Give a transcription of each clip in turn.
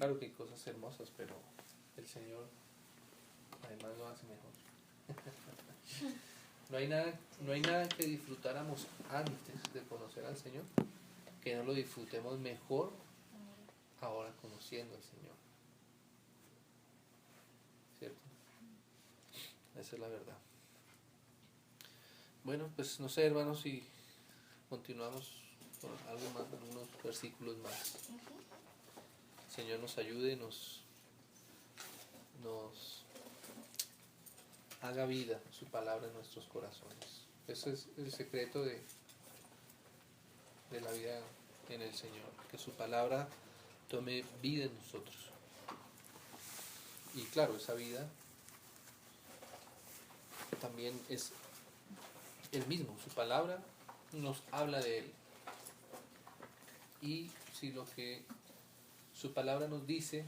Claro que hay cosas hermosas, pero el Señor además lo hace mejor. No hay nada que disfrutáramos antes de conocer al Señor que no lo disfrutemos mejor ahora conociendo al Señor. ¿Cierto? Esa es la verdad. Bueno, pues no sé, hermanos, si continuamos con algo más, algunos versículos más. El Señor nos ayude, nos haga vida su palabra en nuestros corazones. Ese es el secreto de la vida en el Señor, que su palabra tome vida en nosotros. Y claro, esa vida también es Él mismo, su palabra nos habla de Él. Y si lo que su palabra nos dice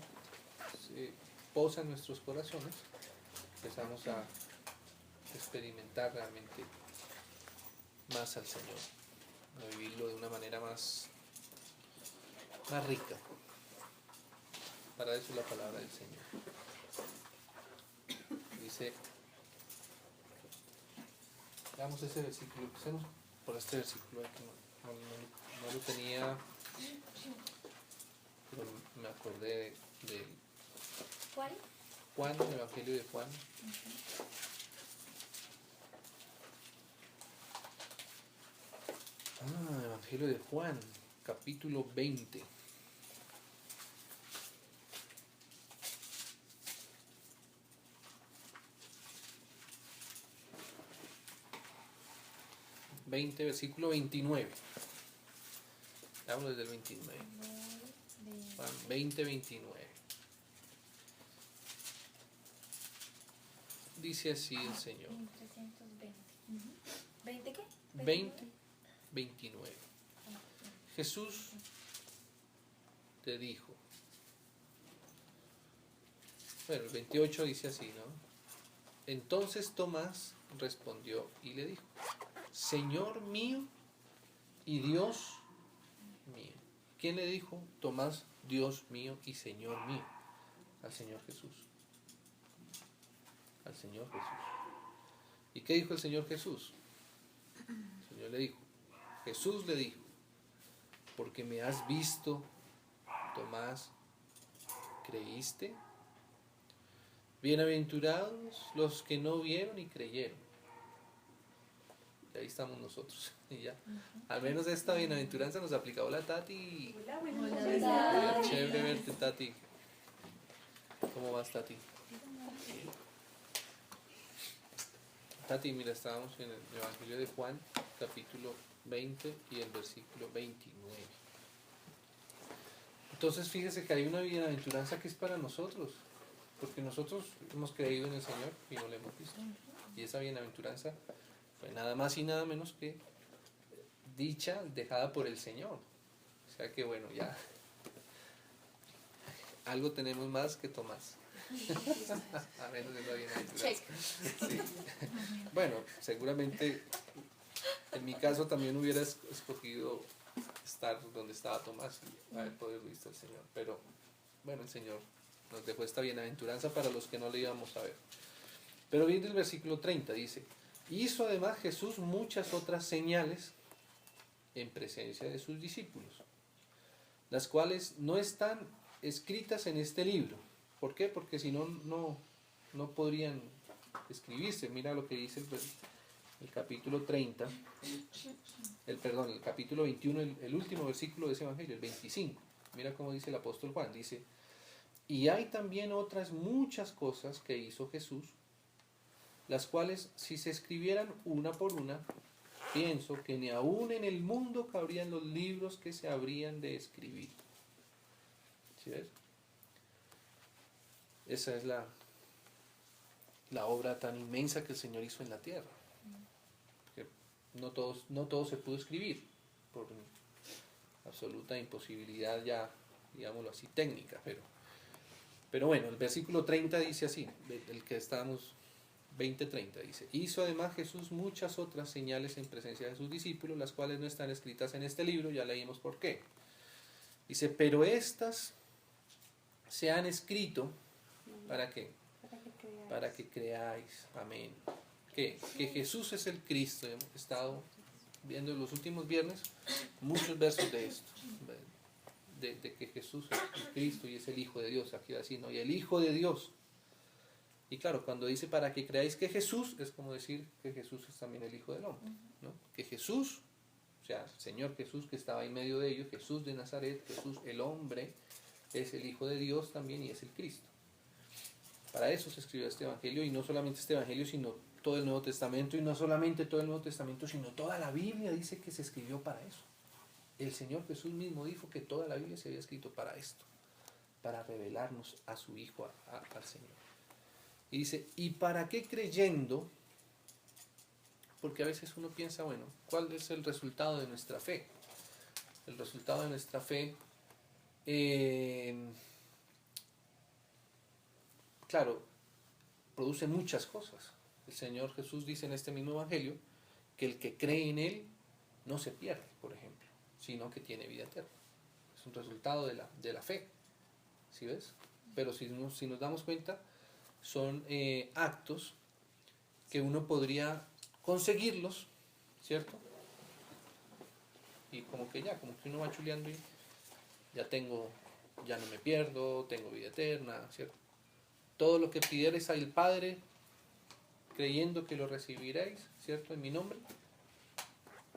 se posa en nuestros corazones, empezamos a experimentar realmente más al Señor, a vivirlo de una manera más rica. Para eso es la palabra del Señor. Dice, veamos ese versículo, empecemos por este versículo, no lo tenía, pero me acordé de ¿Cuál? Juan, el Evangelio de Juan. Evangelio de Juan, capítulo 20. Versículo 29. Hablo desde el 29. Juan 20, 29. Dice así el Señor. 320. ¿20 qué? 20, 29. Jesús te dijo. Bueno, el 28 dice así, ¿no? Entonces Tomás respondió y le dijo, Señor mío y Dios mío. ¿Quién le dijo? Tomás, Dios mío y Señor mío. Al Señor Jesús. Al Señor Jesús. ¿Y qué dijo el Señor Jesús? El Señor le dijo, Jesús le dijo, porque me has visto, Tomás, ¿creíste? Bienaventurados los que no vieron y creyeron. Y ahí estamos nosotros. Y ya. Al menos esta bienaventuranza nos ha aplicado la Tati. Hola. Chévere verte, Tati. ¿Cómo vas, Tati? Tati, mira, estábamos en el Evangelio de Juan, capítulo 20 y el versículo 29. Entonces fíjese que hay una bienaventuranza que es para nosotros, porque nosotros hemos creído en el Señor y no le hemos visto. Y esa bienaventuranza fue nada más y nada menos que dicha, dejada por el Señor. O sea que bueno, ya algo tenemos más que Tomás. A menos de la bienaventuranza. Sí. Bueno, seguramente en mi caso también hubiera escogido estar donde estaba Tomás y haber podido visto al Señor. Pero bueno, el Señor nos dejó esta bienaventuranza para los que no le íbamos a ver. Pero viene el versículo 30, dice, hizo además Jesús muchas otras señales en presencia de sus discípulos, las cuales no están escritas en este libro. ¿Por qué? Porque si no, no podrían escribirse. Mira lo que dice el capítulo 30, el capítulo 21, el último versículo de ese evangelio, el 25. Mira cómo dice el apóstol Juan, dice, y hay también otras muchas cosas que hizo Jesús, las cuales si se escribieran una por una, pienso que ni aún en el mundo cabrían los libros que se habrían de escribir. ¿Sí ves? Esa es la obra tan inmensa que el Señor hizo en la tierra. Porque no todo se pudo escribir por absoluta imposibilidad ya, digámoslo así, técnica. Pero bueno, el versículo 30 dice así, el que estábamos, 20:30 dice, hizo además Jesús muchas otras señales en presencia de sus discípulos, las cuales no están escritas en este libro, ya leímos por qué. Dice, pero estas se han escrito, ¿para qué? Para que creáis. Para que creáis. Amén. ¿Qué? Que Jesús es el Cristo. Hemos estado viendo en los últimos viernes muchos versos de esto. De que Jesús es el Cristo y es el Hijo de Dios. Aquí va a decir, ¿no? Y el Hijo de Dios. Y claro, cuando dice para que creáis que Jesús, es como decir que Jesús es también el Hijo del Hombre, ¿no? Que Jesús, o sea, el Señor Jesús que estaba en medio de ellos, Jesús de Nazaret, Jesús el hombre, es el Hijo de Dios también y es el Cristo. Para eso se escribió este Evangelio, y no solamente este Evangelio, sino todo el Nuevo Testamento, y no solamente todo el Nuevo Testamento, sino toda la Biblia dice que se escribió para eso. El Señor Jesús mismo dijo que toda la Biblia se había escrito para esto, para revelarnos a su Hijo, al Señor. Y dice, ¿y para qué creyendo? Porque a veces uno piensa, bueno, ¿cuál es el resultado de nuestra fe? El resultado de nuestra fe, claro, produce muchas cosas. El Señor Jesús dice en este mismo Evangelio que el que cree en Él no se pierde, por ejemplo, sino que tiene vida eterna. Es un resultado de la fe, ¿sí ves? Pero si nos damos cuenta, son actos que uno podría conseguirlos, ¿cierto? Y como que uno va chuleando y ya no me pierdo, tengo vida eterna, ¿cierto? Todo lo que pidierais al Padre, creyendo que lo recibiréis, ¿cierto? En mi nombre,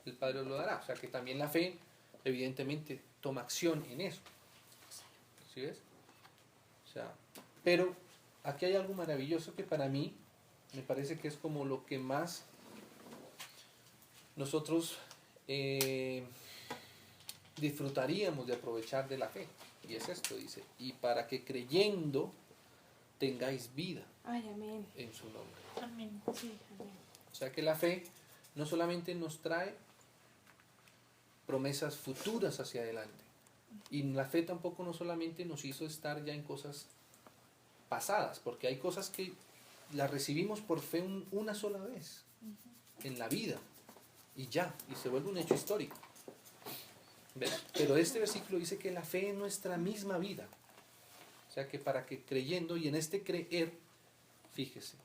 el Padre os lo dará. O sea que también la fe, evidentemente, toma acción en eso. ¿Sí ves? O sea, pero aquí hay algo maravilloso que para mí me parece que es como lo que más nosotros disfrutaríamos de aprovechar de la fe. Y es esto, dice, y para que creyendo tengáis vida. Ay, amén. En su nombre. Amén. Sí, amén. O sea que la fe no solamente nos trae promesas futuras hacia adelante, y la fe tampoco no solamente nos hizo estar ya en cosas pasadas, porque hay cosas que las recibimos por fe una sola vez en la vida, y ya, y se vuelve un hecho histórico. ¿Ves? Pero este versículo dice que la fe es nuestra misma vida. O sea que para que creyendo, y en este creer, fíjese,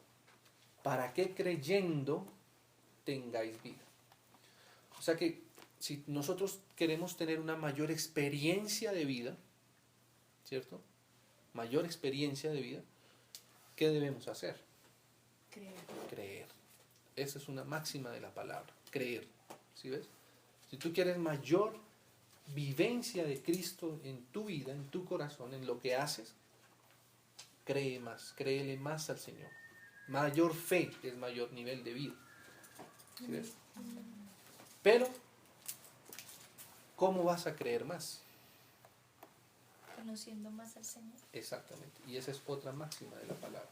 para que creyendo tengáis vida. O sea que si nosotros queremos tener una mayor experiencia de vida, ¿cierto? Mayor experiencia de vida, ¿qué debemos hacer? Creer. Esa es una máxima de la palabra, creer. ¿Sí ves? Si tú quieres mayor vivencia de Cristo en tu vida, en tu corazón, en lo que haces, cree más, créele más al Señor. Mayor fe es mayor nivel de vida. ¿Sí ves? Pero, ¿cómo vas a creer más? Conociendo más al Señor. Exactamente. Y esa es otra máxima de la palabra.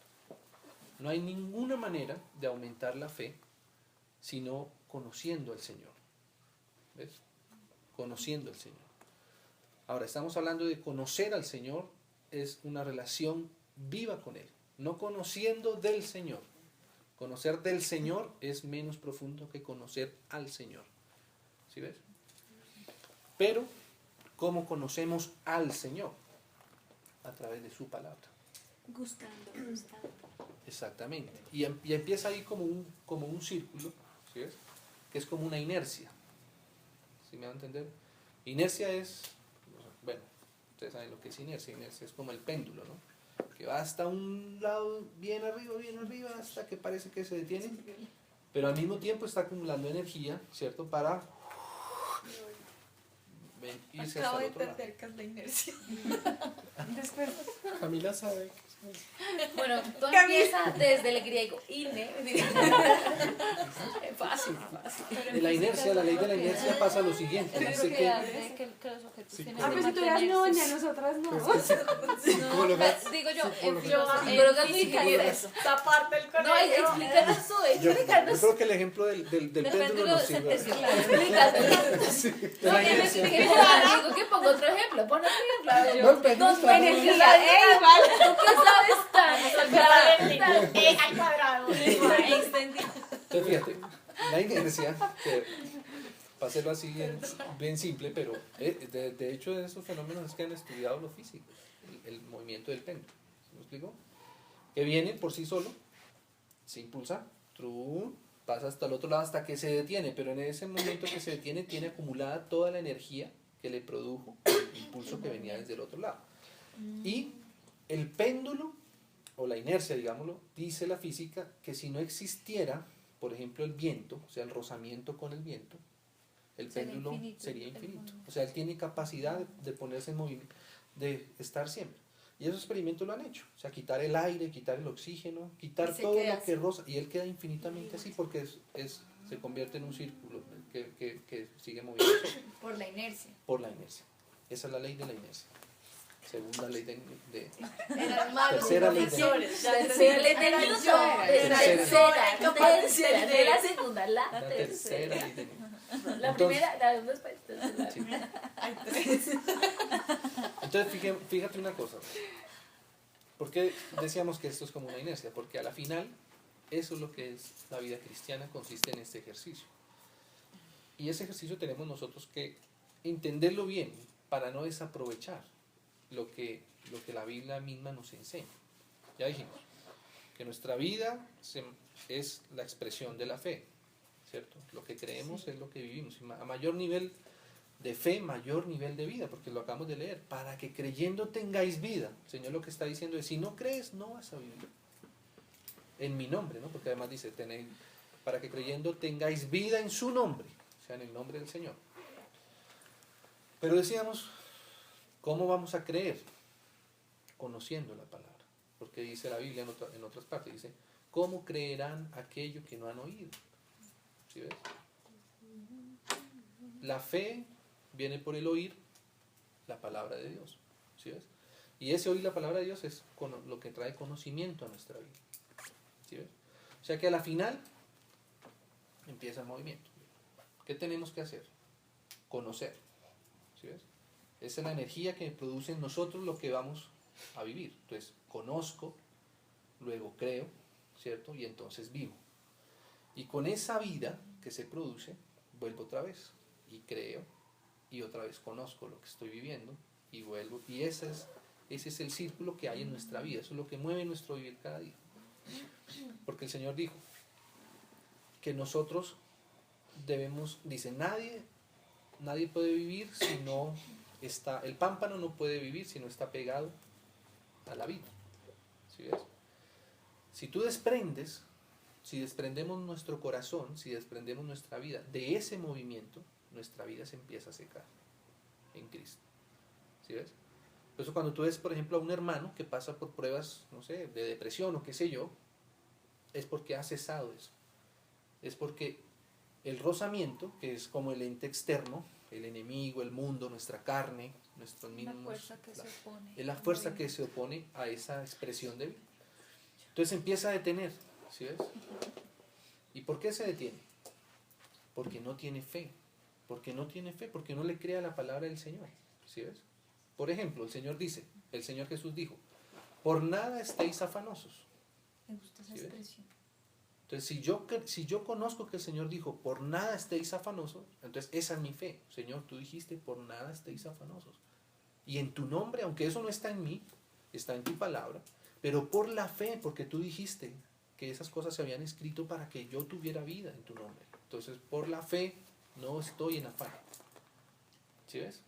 No hay ninguna manera de aumentar la fe sino conociendo al Señor. ¿Ves? Conociendo al Señor. Ahora, estamos hablando de conocer al Señor, es una relación viva con Él. No conociendo del Señor. Conocer del Señor es menos profundo que conocer al Señor. ¿Sí ves? Pero, ¿cómo conocemos al Señor? A través de su palabra. Gustando. Exactamente. Y empieza ahí como un círculo, ¿sí ves? Que es como una inercia. ¿Sí me va a entender? Inercia es, bueno, ustedes saben lo que es inercia. Inercia es como el péndulo, ¿no? Que va hasta un lado bien arriba, hasta que parece que se detiene, pero al mismo tiempo está acumulando energía, ¿cierto? Para irse Acabo hasta de el otro lado. entender que es la inercia. Después, Camila sabe. Bueno, todo empieza desde el griego ine. Fácil. De la inercia, la ley de la inercia pasa lo siguiente. Dice que que los objetos tienen ah, que pero si tú eras mantenerse. noña, nosotras no. Psicólogas. Digo yo, Psicólogas. esta parte del colegio. No, explícanos tú, yo explícanos. creo que el ejemplo del péndulo nos sirve. No, que me explique, digo que pongo otro ejemplo. Pon otro ejemplo. No, el péndulo está muy bien. Igual. ¿Tú qué sabes tanto? Al cuadrado. Extendido. Entonces, fíjate, la inercia, para hacerlo así bien simple, pero de hecho esos fenómenos es que han estudiado lo físico, el movimiento del péndulo. ¿Sí me explico? Que viene por sí solo, se impulsa, pasa hasta el otro lado hasta que se detiene, pero en ese momento que se detiene tiene acumulada toda la energía que le produjo el impulso que venía desde el otro lado. Y el péndulo, o la inercia, digámoslo, dice la física que si no existiera, por ejemplo, el viento, o sea, el rozamiento con el viento, el péndulo sería infinito. O sea, él tiene capacidad de ponerse en movimiento, de estar siempre. Y esos experimentos lo han hecho. O sea, quitar el aire, quitar el oxígeno, quitar todo lo que roza. Y él queda infinitamente así porque se convierte en un círculo que sigue moviéndose. Por la inercia. Por la inercia. Esa es la ley de la inercia. Segunda ley de Eran malos, tercera ley de profesores. Tercera ley de Newton. Tercera. De la segunda, la tercera. ley de Newton. La primera, la después. Sí. Entonces, fíjate una cosa. ¿Por qué decíamos que esto es como una inercia? Porque a la final, eso es lo que es la vida cristiana, consiste en este ejercicio. Y ese ejercicio tenemos nosotros que entenderlo bien para no desaprovechar lo que la Biblia misma nos enseña. Ya dijimos que nuestra vida es la expresión de la fe, ¿cierto? Lo que creemos es lo que vivimos. Y a mayor nivel de fe, mayor nivel de vida, porque lo acabamos de leer. Para que creyendo tengáis vida. El Señor lo que está diciendo es, si no crees, no vas a vivir. En mi nombre, ¿no? Porque además dice, para que creyendo tengáis vida en su nombre, o sea, en el nombre del Señor. Pero decíamos, ¿cómo vamos a creer? Conociendo la palabra. Porque dice la Biblia en otras partes, dice, ¿cómo creerán aquello que no han oído? ¿Sí ves? La fe viene por el oír la palabra de Dios. ¿Sí ves? Y ese oír la palabra de Dios es lo que trae conocimiento a nuestra vida. ¿Sí ves? O sea que a la final empieza el movimiento. ¿Qué tenemos que hacer? Conocer. ¿Sí ves? Esa es la energía que produce en nosotros lo que vamos a vivir. Entonces, conozco, luego creo, ¿cierto? Y entonces vivo. Y con esa vida que se produce, vuelvo otra vez y creo y otra vez conozco lo que estoy viviendo y vuelvo. Y ese es el círculo que hay en nuestra vida. Eso es lo que mueve nuestro vivir cada día. Porque el Señor dijo que nosotros dice, nadie puede vivir si no está, el pámpano no puede vivir si no está pegado a la vid. ¿Sí ves? Si tú desprendes, si desprendemos nuestro corazón, si desprendemos nuestra vida de ese movimiento, nuestra vida se empieza a secar en Cristo. ¿Sí ves? Por eso cuando tú ves, por ejemplo, a un hermano que pasa por pruebas, no sé, de depresión o qué sé yo, es porque ha cesado eso. Es porque el rozamiento, que es como el ente externo, el enemigo, el mundo, nuestra carne, nuestros mismos, es la fuerza que se opone a esa expresión de vida. Entonces empieza a detener, ¿sí ves? ¿Y por qué se detiene? Porque no tiene fe. Porque no tiene fe, porque no le cree a la palabra del Señor, ¿sí ves? Por ejemplo, el Señor Jesús dijo, por nada estéis afanosos. Me gusta esa expresión. Entonces, si yo conozco que el Señor dijo, por nada estéis afanosos, entonces esa es mi fe. Señor, tú dijiste, por nada estéis afanosos. Y en tu nombre, aunque eso no está en mí, está en tu palabra, pero por la fe, porque tú dijiste que esas cosas se habían escrito para que yo tuviera vida en tu nombre. Entonces, por la fe, no estoy en afán. ¿Sí ves?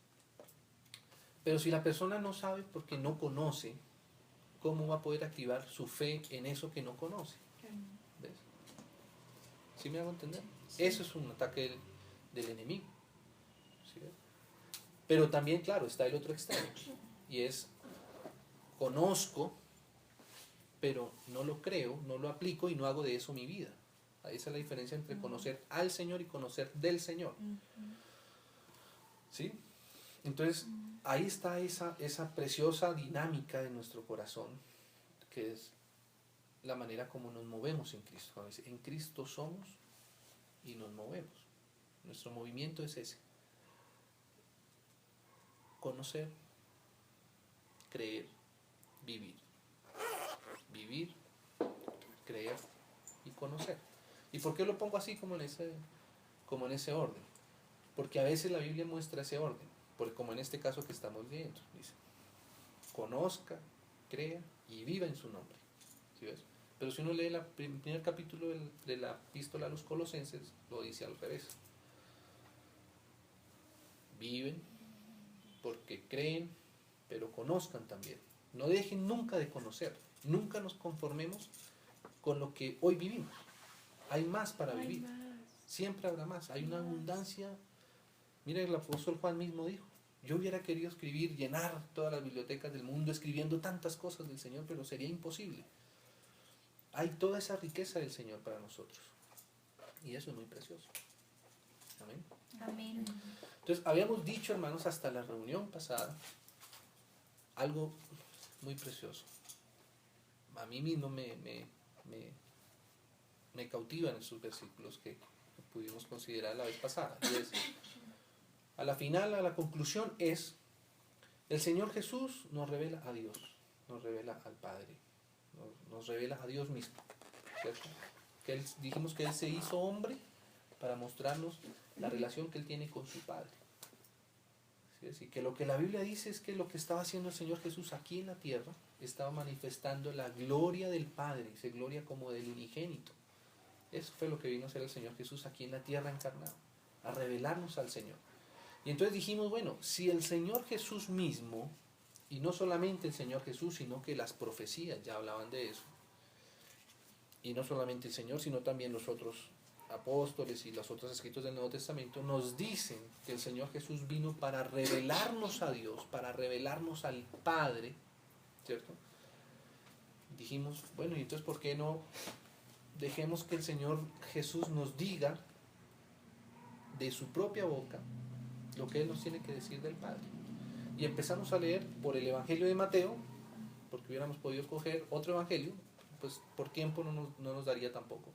Pero si la persona no sabe porque no conoce, ¿cómo va a poder activar su fe en eso que no conoce? ¿Ves? ¿Sí me hago entender? Sí. Eso es un ataque del enemigo. ¿Sí ves? Pero también, claro, está el otro extremo. Y es, conozco, pero no lo creo, no lo aplico y no hago de eso mi vida. Esa es la diferencia entre conocer al Señor y conocer del Señor. ¿Sí? Entonces, ahí está esa preciosa dinámica de nuestro corazón, que es la manera como nos movemos en Cristo. En Cristo somos y nos movemos. Nuestro movimiento es ese. Conocer, creer, vivir. Vivir, creer y conocer. ¿Y por qué lo pongo así como en ese orden? Porque a veces la Biblia muestra ese orden, porque como en este caso que estamos viendo, dice, conozca, crea y viva en su nombre. ¿Sí ves? Pero si uno lee el primer capítulo de la epístola a los Colosenses, lo dice al revés. Viven porque creen, pero conozcan también. No dejen nunca de conocer, nunca nos conformemos con lo que hoy vivimos. Hay más para vivir, siempre habrá más, hay una abundancia. Mira, el apóstol Juan mismo dijo, yo hubiera querido escribir, llenar todas las bibliotecas del mundo escribiendo tantas cosas del Señor, pero sería imposible. Hay toda esa riqueza del Señor para nosotros. Y eso es muy precioso. Amén. Amén. Entonces, habíamos dicho, hermanos, hasta la reunión pasada, algo muy precioso. A mí mismo me cautivan esos versículos que pudimos considerar la vez pasada. Y es, a la final, a la conclusión es, el Señor Jesús nos revela a Dios, nos revela al Padre, nos revela a Dios mismo, ¿cierto? Que dijimos que Él se hizo hombre para mostrarnos la relación que Él tiene con su Padre. ¿Sí? Así que lo que la Biblia dice es que lo que estaba haciendo el Señor Jesús aquí en la tierra, estaba manifestando la gloria del Padre, dice gloria como del unigénito. Eso fue lo que vino a hacer el Señor Jesús aquí en la tierra encarnado, a revelarnos al Señor. Y entonces dijimos, bueno, si el Señor Jesús mismo, y no solamente el Señor Jesús, sino que las profecías ya hablaban de eso, y no solamente el Señor, sino también los otros apóstoles y los otros escritos del Nuevo Testamento, nos dicen que el Señor Jesús vino para revelarnos a Dios, para revelarnos al Padre, ¿cierto? Dijimos, bueno, y entonces ¿por qué no dejemos que el Señor Jesús nos diga de su propia boca lo que Él nos tiene que decir del Padre? Y empezamos a leer por el Evangelio de Mateo, porque hubiéramos podido coger otro Evangelio, pues por tiempo no nos daría tampoco.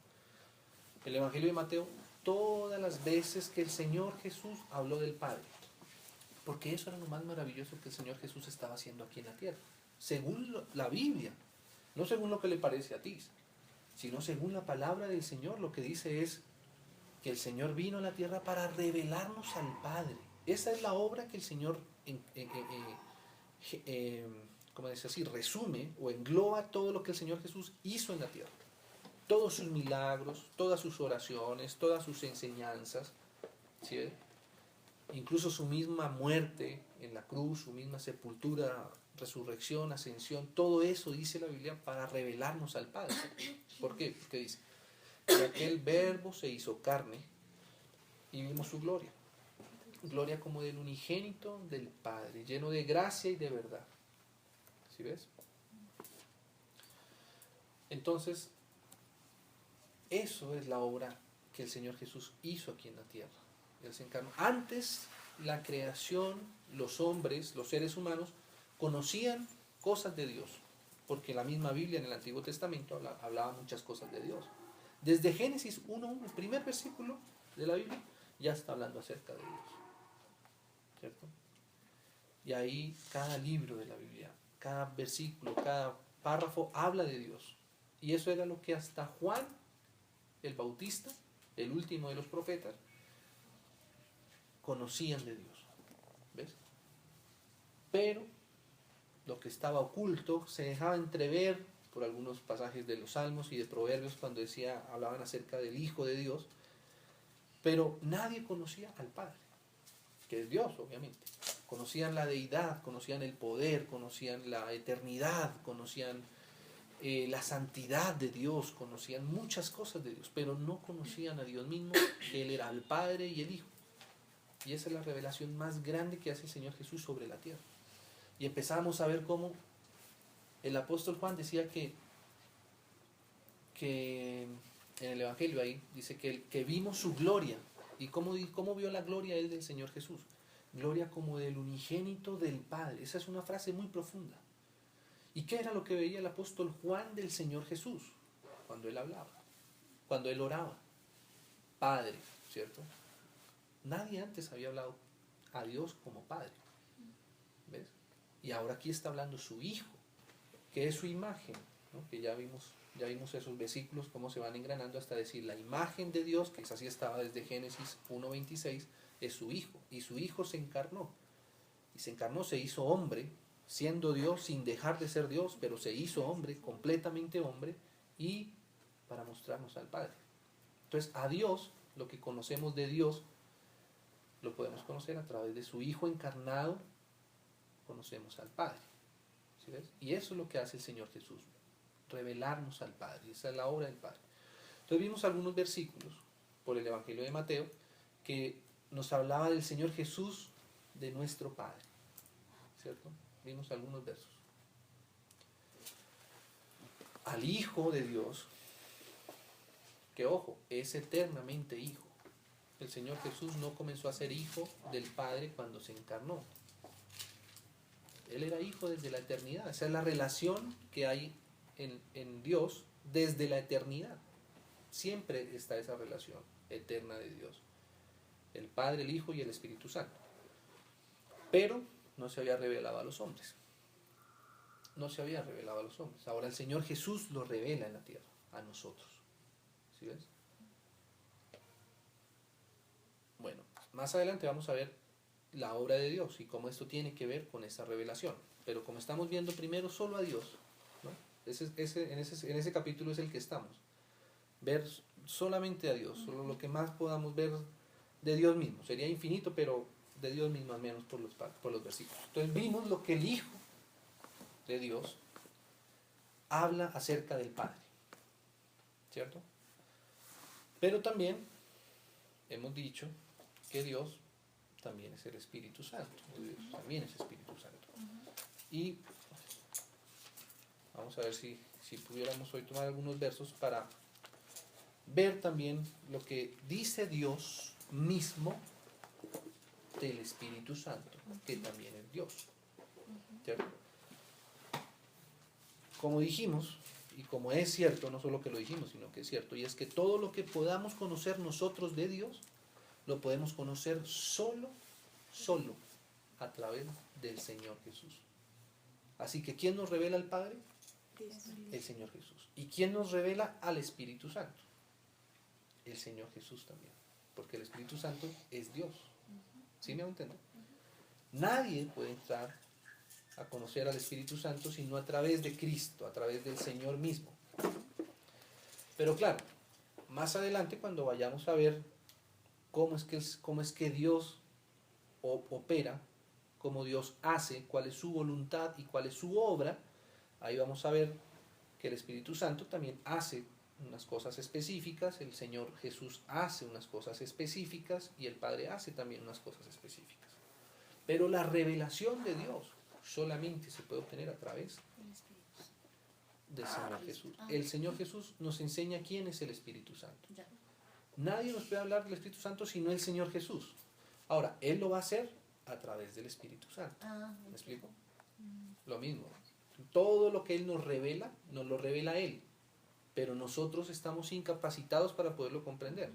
El Evangelio de Mateo, todas las veces que el Señor Jesús habló del Padre, porque eso era lo más maravilloso que el Señor Jesús estaba haciendo aquí en la tierra, según la Biblia, no según lo que le parece a ti, sino según la palabra del Señor. Lo que dice es que el Señor vino a la tierra para revelarnos al Padre. Esa es la obra que el Señor, como dice así, resume o engloba todo lo que el Señor Jesús hizo en la tierra. Todos sus milagros, todas sus oraciones, todas sus enseñanzas, ¿sí? Incluso su misma muerte en la cruz, su misma sepultura, resurrección, ascensión, todo eso dice la Biblia para revelarnos al Padre. ¿Por qué? Porque dice, que aquel verbo se hizo carne y vimos su gloria. Gloria como del unigénito del Padre, lleno de gracia y de verdad. ¿Sí ves? Entonces, eso es la obra que el Señor Jesús hizo aquí en la tierra. Él se encarnó. Antes, la creación, los hombres, los seres humanos, conocían cosas de Dios, porque la misma Biblia en el Antiguo Testamento hablaba muchas cosas de Dios. Desde Génesis 1:1, el primer versículo de la Biblia, ya está hablando acerca de Dios, ¿cierto? Y ahí cada libro de la Biblia, cada versículo, cada párrafo habla de Dios. Y eso era lo que hasta Juan el Bautista, el último de los profetas, conocían de Dios. ¿Ves? Pero lo que estaba oculto se dejaba entrever por algunos pasajes de los Salmos y de Proverbios cuando hablaban acerca del Hijo de Dios, pero nadie conocía al Padre, que es Dios, obviamente. Conocían la deidad, conocían el poder, conocían la eternidad, conocían la santidad de Dios, conocían muchas cosas de Dios, pero no conocían a Dios mismo, que Él era el Padre y el Hijo. Y esa es la revelación más grande que hace el Señor Jesús sobre la tierra. Y empezamos a ver cómo el apóstol Juan decía que en el Evangelio ahí dice que vimos su gloria. ¿Y cómo vio la gloria él del Señor Jesús? Gloria como del unigénito del Padre. Esa es una frase muy profunda. ¿Y qué era lo que veía el apóstol Juan del Señor Jesús? Cuando él hablaba, cuando él oraba. Padre, ¿cierto? Nadie antes había hablado a Dios como Padre. ¿Ves? Y ahora aquí está hablando su Hijo, que es su imagen, ¿no? Que ya vimos esos versículos, cómo se van engranando hasta decir la imagen de Dios, que así estaba desde Génesis 1:26, es su Hijo, y su Hijo se encarnó. Y se encarnó, se hizo hombre, siendo Dios, sin dejar de ser Dios, pero se hizo hombre, completamente hombre, y para mostrarnos al Padre. Entonces, a Dios, lo que conocemos de Dios, lo podemos conocer a través de su Hijo encarnado, conocemos al Padre. ¿Sí ves? Y eso es lo que hace el Señor Jesús, revelarnos al Padre. Esa es la obra del Padre. Entonces vimos algunos versículos por el Evangelio de Mateo que nos hablaba del Señor Jesús, de nuestro Padre. ¿Cierto? Vimos algunos versos. Al Hijo de Dios, que ojo, es eternamente Hijo. El Señor Jesús no comenzó a ser Hijo del Padre cuando se encarnó. Él era Hijo desde la eternidad. Esa es la relación que hay en Dios desde la eternidad. Siempre está esa relación eterna de Dios. El Padre, el Hijo y el Espíritu Santo. Pero no se había revelado a los hombres. No se había revelado a los hombres. Ahora el Señor Jesús lo revela en la tierra, a nosotros. ¿Sí ves? Bueno, más adelante vamos a ver la obra de Dios y cómo esto tiene que ver con esa revelación. Pero como estamos viendo primero solo a Dios, ¿no? En ese capítulo es el que estamos. Ver solamente a Dios, solo lo que más podamos ver de Dios mismo. Sería infinito, pero de Dios mismo al menos por los versículos. Entonces vimos lo que el Hijo de Dios habla acerca del Padre. ¿Cierto? Pero también hemos dicho que Dios también es el Espíritu Santo. Dios también es Espíritu Santo. Y vamos a ver si pudiéramos hoy tomar algunos versos para ver también lo que dice Dios mismo del Espíritu Santo, que también es Dios. ¿Cierto? Como dijimos, y como es cierto, no solo que lo dijimos, sino que es cierto, y es que todo lo que podamos conocer nosotros de Dios, lo podemos conocer solo a través del Señor Jesús. Así que ¿quién nos revela al Padre? El Señor Jesús. ¿Y quién nos revela al Espíritu Santo? El Señor Jesús también. Porque el Espíritu Santo es Dios. ¿Sí me entienden? Nadie puede entrar a conocer al Espíritu Santo sino a través de Cristo, a través del Señor mismo. Pero claro, más adelante cuando vayamos a ver cómo es que Dios opera, cómo Dios hace, cuál es su voluntad y cuál es su obra, ahí vamos a ver que el Espíritu Santo también hace unas cosas específicas, el Señor Jesús hace unas cosas específicas y el Padre hace también unas cosas específicas. Pero la revelación de Dios solamente se puede obtener a través del Señor Jesús. El Señor Jesús nos enseña quién es el Espíritu Santo. Nadie nos puede hablar del Espíritu Santo sino el Señor Jesús. Ahora, Él lo va a hacer a través del Espíritu Santo. ¿Me explico? Lo mismo. Todo lo que Él nos lo revela Él. Pero nosotros estamos incapacitados para poderlo comprender.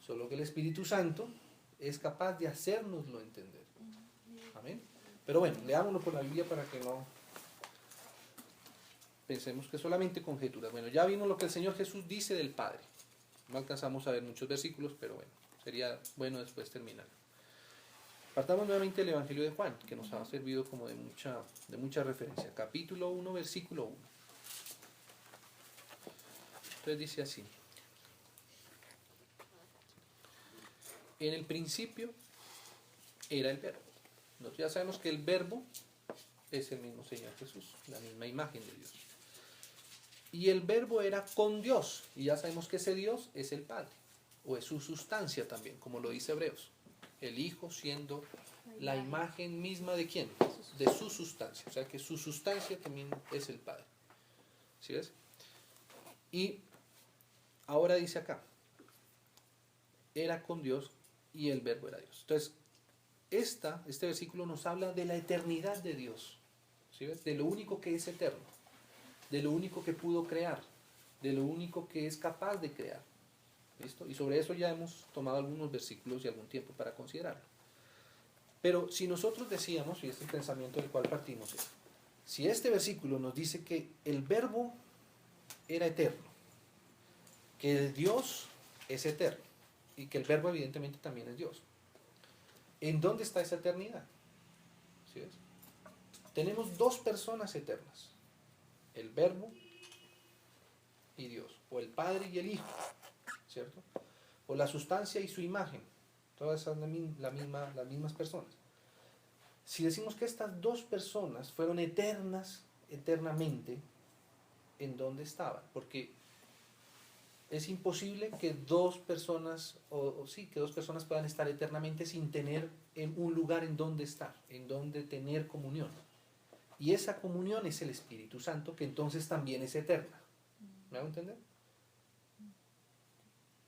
Solo que el Espíritu Santo es capaz de hacérnoslo entender. Amén. Pero bueno, leámoslo por la Biblia para que no pensemos que solamente conjeturas. Bueno, ya vimos lo que el Señor Jesús dice del Padre. No alcanzamos a ver muchos versículos, pero bueno, sería bueno después terminar. Partamos nuevamente del Evangelio de Juan, que nos ha servido como de mucha referencia. Capítulo 1, versículo 1. Entonces dice así: en el principio era el Verbo. Nosotros ya sabemos que el Verbo es el mismo Señor Jesús, la misma imagen de Dios. Y el Verbo era con Dios, y ya sabemos que ese Dios es el Padre, o es su sustancia también, como lo dice Hebreos. El Hijo siendo la imagen misma de ¿quién? De su sustancia. O sea que su sustancia también es el Padre. ¿Sí ves? Y ahora dice acá, era con Dios y el Verbo era Dios. Entonces, este versículo nos habla de la eternidad de Dios. ¿Sí ves? De lo único que es eterno. De lo único que pudo crear. De lo único que es capaz de crear. ¿Listo? Y sobre eso ya hemos tomado algunos versículos y algún tiempo para considerarlo. Pero si nosotros decíamos, y este es el pensamiento del cual partimos, si este versículo nos dice que el Verbo era eterno, que el Dios es eterno, y que el Verbo evidentemente también es Dios. ¿En dónde está esa eternidad? ¿Sí ves? Tenemos dos personas eternas, el Verbo y Dios, o el Padre y el Hijo, ¿cierto? O la sustancia y su imagen, todas son las mismas personas. Si decimos que estas dos personas fueron eternas, eternamente, ¿en dónde estaban? Porque es imposible que dos personas, que dos personas puedan estar eternamente sin tener en un lugar en donde estar, en donde tener comunión. Y esa comunión es el Espíritu Santo, que entonces también es eterna. ¿Me hago entender?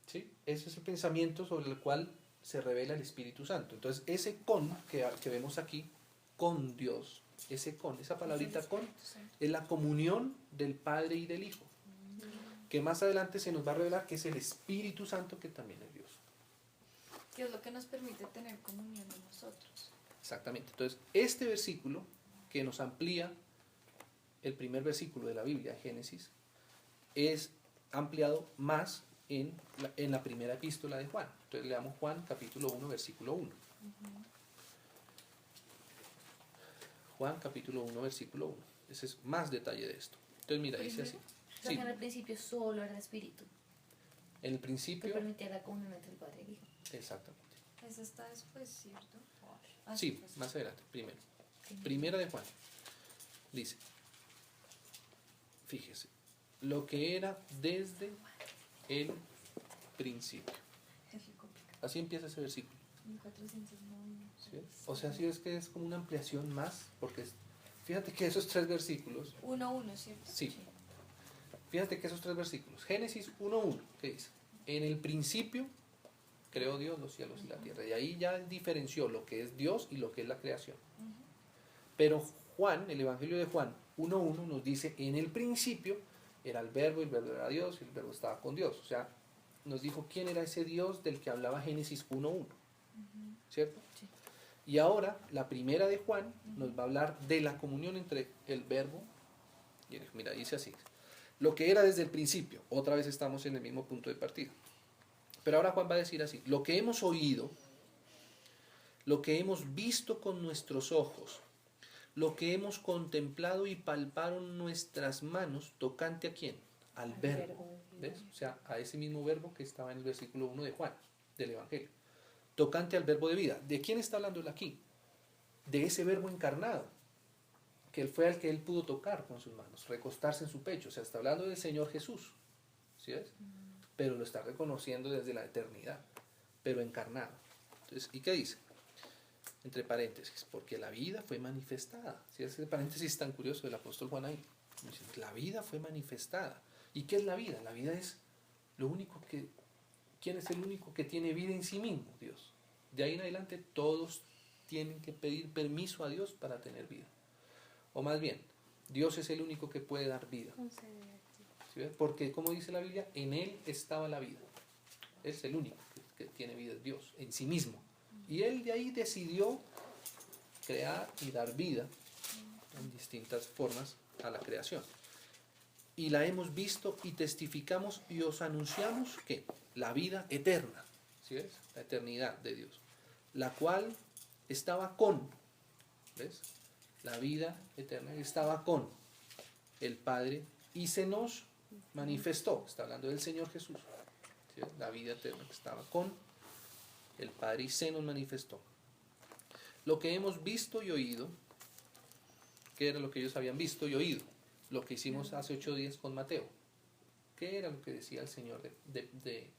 ¿Sí? Ese es el pensamiento sobre el cual se revela el Espíritu Santo. Entonces, ese con que vemos aquí, con Dios, esa palabrita con, es la comunión del Padre y del Hijo, que más adelante se nos va a revelar que es el Espíritu Santo, que también es Dios. Que es lo que nos permite tener comunión con nosotros. Exactamente. Entonces, este versículo que nos amplía el primer versículo de la Biblia, Génesis, es ampliado más en la primera epístola de Juan. Entonces leamos Juan capítulo 1, versículo 1. Juan capítulo 1, versículo 1. Ese es más detalle de esto. Entonces mira, dice así. O sea, Sí, que en el principio solo era el Espíritu, en el que principio, permitía la comunión entre el Padre y el Hijo. exactamente. Eso está después, ¿cierto? Sí, más adelante, primero. Primera de Juan. Dice, fíjese, lo que era desde el principio. Así empieza ese versículo. 1409. ¿Sí? O sea, si es que es como una ampliación más, porque fíjate que esos tres versículos, 1:1, ¿cierto? sí, fíjate que esos tres versículos, Génesis 1:1, ¿qué dice? En el principio creó Dios los cielos y la tierra, y ahí ya diferenció lo que es Dios y lo que es la creación. Pero Juan, el Evangelio de Juan 1:1 nos dice, en el principio era el Verbo, y el Verbo era Dios, y el Verbo estaba con Dios. O sea, nos dijo quién era ese Dios del que hablaba Génesis 1:1, ¿cierto? Sí. Y ahora, la primera de Juan nos va a hablar de la comunión entre el Verbo y el Hijo. Mira, dice así, lo que era desde el principio, otra vez estamos en el mismo punto de partida. Pero ahora Juan va a decir así, lo que hemos oído, lo que hemos visto con nuestros ojos, lo que hemos contemplado y palparon nuestras manos, tocante ¿a quién? Al Verbo. ¿Ves? O sea, a ese mismo verbo que estaba en el versículo 1 de Juan, del Evangelio. Tocante al verbo de vida. ¿De quién está hablando él aquí? De ese verbo encarnado, que él fue al que él pudo tocar con sus manos, recostarse en su pecho. O sea, está hablando del Señor Jesús. ¿Sí ves? Pero lo está reconociendo desde la eternidad, pero encarnado. Entonces, ¿y qué dice? Entre paréntesis, porque la vida fue manifestada. ¿Sí? Ese paréntesis tan curioso del apóstol Juan ahí. Dice, la vida fue manifestada. ¿Y qué es la vida? La vida es lo único que... ¿Quién es el único que tiene vida en sí mismo? Dios. De ahí en adelante todos tienen que pedir permiso a Dios para tener vida. O más bien, Dios es el único que puede dar vida. ¿Sí ves? Porque, como dice la Biblia, en Él estaba la vida. Es el único que tiene vida, es Dios, en sí mismo. Y Él de ahí decidió crear y dar vida en distintas formas a la creación. Y la hemos visto y testificamos y os anunciamos que la vida eterna, ¿sí ves? La eternidad de Dios, la cual estaba con, ¿ves? La vida eterna estaba con el Padre y se nos manifestó, está hablando del Señor Jesús, ¿sí ves? La vida eterna que estaba con el Padre y se nos manifestó. Lo que hemos visto y oído, ¿qué era lo que ellos habían visto y oído? Lo que hicimos hace 8 días con Mateo. ¿Qué era lo que decía el Señor de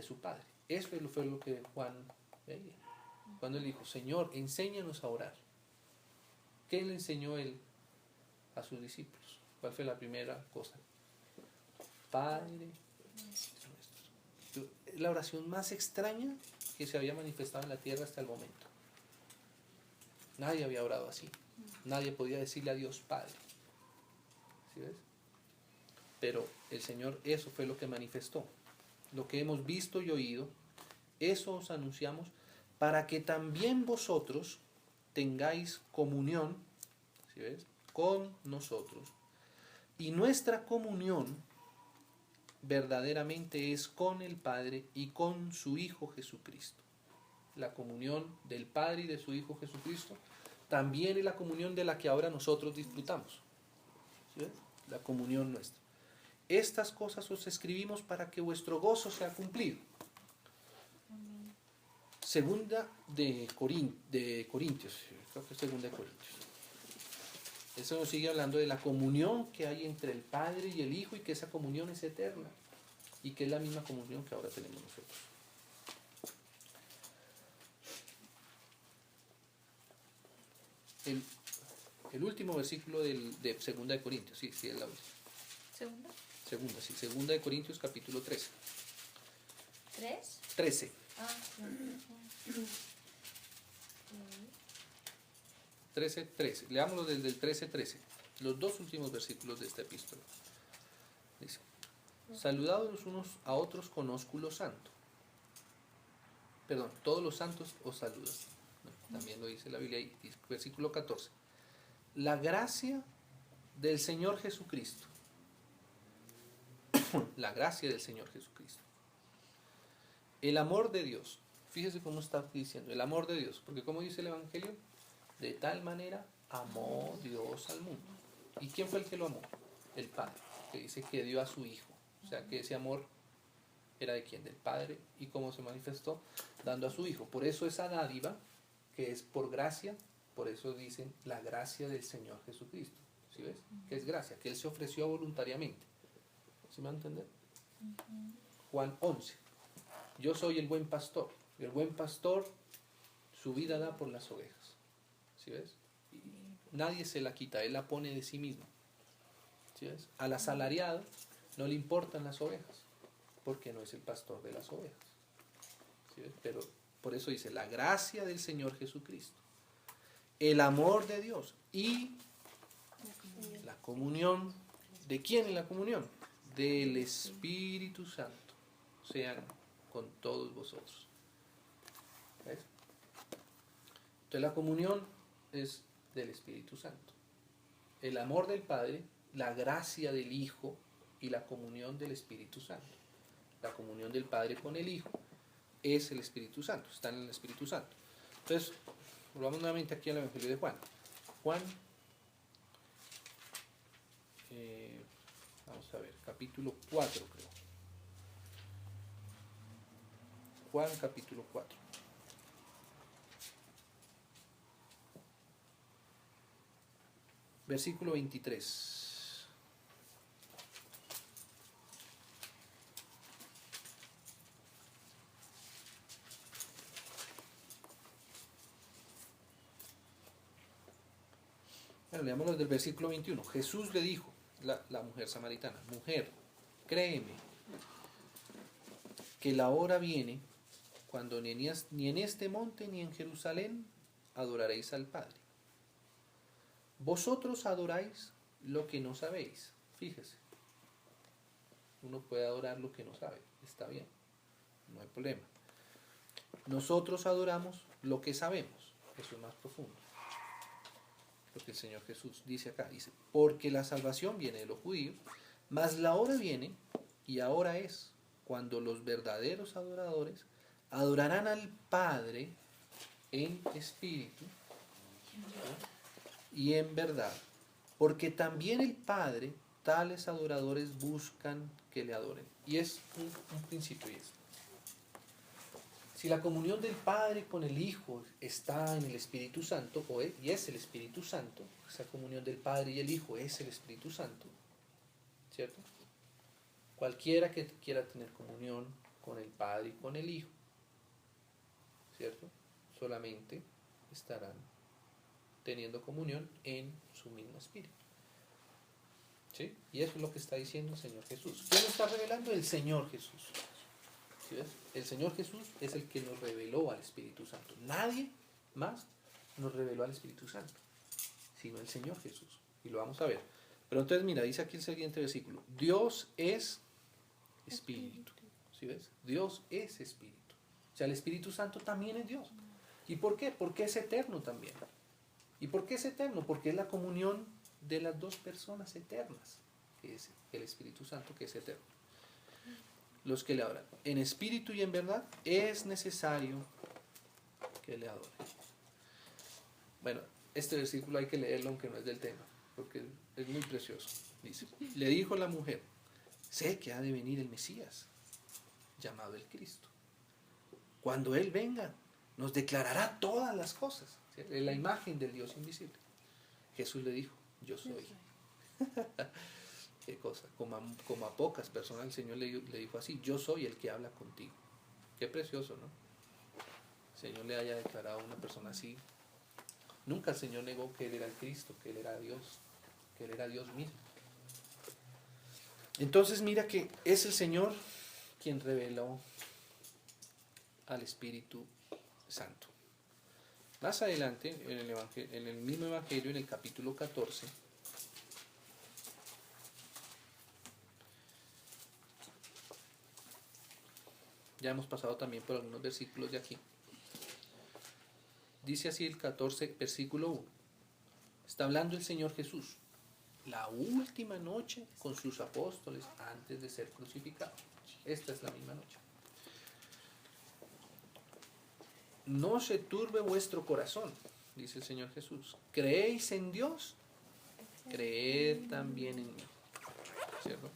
su Padre? Eso fue lo que Juan veía. Cuando él dijo, Señor, enséñanos a orar. ¿Qué le enseñó él a sus discípulos? ¿Cuál fue la primera cosa? Padre nuestro. La oración más extraña que se había manifestado en la tierra hasta el momento. Nadie había orado así. Nadie podía decirle a Dios Padre. ¿Sí ves? Pero el Señor, eso fue lo que manifestó. Lo que hemos visto y oído, eso os anunciamos, para que también vosotros tengáis comunión, ¿sí ves? Con nosotros. Y nuestra comunión verdaderamente es con el Padre y con su Hijo Jesucristo. la comunión del Padre y de su Hijo Jesucristo, también es la comunión de la que ahora nosotros disfrutamos. ¿Sí ves? La comunión nuestra. Estas cosas os escribimos para que vuestro gozo sea cumplido. Segunda de Corintios, creo que es segunda de Corintios. Eso nos sigue hablando de la comunión que hay entre el Padre y el Hijo y que esa comunión es eterna y que es la misma comunión que ahora tenemos nosotros. El último versículo de segunda de Corintios, sí, es la última. ¿Segunda? Segunda de Corintios capítulo 13. ¿Tres? 13. Ah, sí. 13. Leámoslo desde el 13. Los dos últimos versículos de esta epístola. Dice: saludados los unos a otros con ósculo santo. Perdón, todos los santos os saludan. También lo dice la Biblia ahí, versículo 14. La gracia del Señor Jesucristo. La gracia del Señor Jesucristo. El amor de Dios. Fíjese cómo está diciendo, el amor de Dios. Porque como dice el Evangelio, de tal manera amó Dios al mundo. ¿Y quién fue el que lo amó? El Padre, que dice que dio a su Hijo. O sea que ese amor era de quién, del Padre. ¿Y cómo se manifestó? Dando a su Hijo. Por eso esa dádiva, que es por gracia, por eso dicen la gracia del Señor Jesucristo. ¿Sí ves? Que es gracia, que Él se ofreció voluntariamente. ¿Sí me va a entender? Juan 11. Yo soy el buen pastor. Y el buen pastor su vida da por las ovejas. ¿Sí ves? Y nadie se la quita, Él la pone de sí mismo. ¿Sí ves? Al asalariado no le importan las ovejas, porque no es el pastor de las ovejas. ¿Sí ves? Pero por eso dice, la gracia del Señor Jesucristo, el amor de Dios y la comunión. ¿De quién es la comunión? Del Espíritu Santo. Sean con todos vosotros. ¿Ves? Entonces la comunión es del Espíritu Santo. El amor del Padre, la gracia del Hijo y la comunión del Espíritu Santo. La comunión del Padre con el Hijo es el Espíritu Santo, están en el Espíritu Santo. Entonces, volvamos nuevamente aquí al Evangelio de Juan. Juan, vamos a ver, capítulo 4 creo. Juan capítulo 4. Versículo 23. Bueno, leámoslo del versículo 21. Jesús le dijo, la mujer samaritana, mujer, créeme, que la hora viene cuando ni en este monte ni en Jerusalén adoraréis al Padre. Vosotros adoráis lo que no sabéis. Fíjese, uno puede adorar lo que no sabe, está bien, no hay problema. Nosotros adoramos lo que sabemos, eso es más profundo. Lo que el Señor Jesús dice acá, dice, porque la salvación viene de los judíos, mas la hora viene, y ahora es, cuando los verdaderos adoradores adorarán al Padre en espíritu y en verdad, porque también el Padre tales adoradores buscan que le adoren. Y es un principio y es. Si la comunión del Padre con el Hijo está en el Espíritu Santo, y es el Espíritu Santo, esa comunión del Padre y el Hijo es el Espíritu Santo, ¿cierto? Cualquiera que quiera tener comunión con el Padre y con el Hijo, ¿cierto? Solamente estarán teniendo comunión en su mismo Espíritu. ¿Sí? Y eso es lo que está diciendo el Señor Jesús. ¿Quién lo está revelando? El Señor Jesús. ¿Sí ves? El Señor Jesús es el que nos reveló al Espíritu Santo. Nadie más nos reveló al Espíritu Santo, sino el Señor Jesús. Y lo vamos a ver. Pero entonces mira, dice aquí el siguiente versículo. Dios es Espíritu. ¿Sí ves? Dios es Espíritu. O sea, el Espíritu Santo también es Dios. ¿Y por qué? Porque es eterno también. ¿Y por qué es eterno? Porque es la comunión de las dos personas eternas, que es el Espíritu Santo, que es eterno. Los que le adoran en espíritu y en verdad, es necesario que le adore. Bueno, este versículo hay que leerlo aunque no es del tema, porque es muy precioso. Dice, le dijo la mujer, sé que ha de venir el Mesías, llamado el Cristo. Cuando Él venga, nos declarará todas las cosas. ¿Sí? Es la imagen del Dios invisible. Jesús le dijo, yo soy. Qué cosa, como a pocas personas el Señor le dijo así, yo soy el que habla contigo. Qué precioso, ¿no? El Señor le haya declarado a una persona así. Nunca el Señor negó que Él era el Cristo, que Él era Dios, que Él era Dios mismo. Entonces mira que es el Señor quien reveló al Espíritu Santo. Más adelante, en el mismo Evangelio, en el capítulo 14, ya hemos pasado también por algunos versículos de aquí. Dice así el 14, versículo 1. Está hablando el Señor Jesús, la última noche con sus apóstoles antes de ser crucificado. Esta es la misma noche. No se turbe vuestro corazón, dice el Señor Jesús. ¿Creéis en Dios? Creed también en mí. ¿Cierto?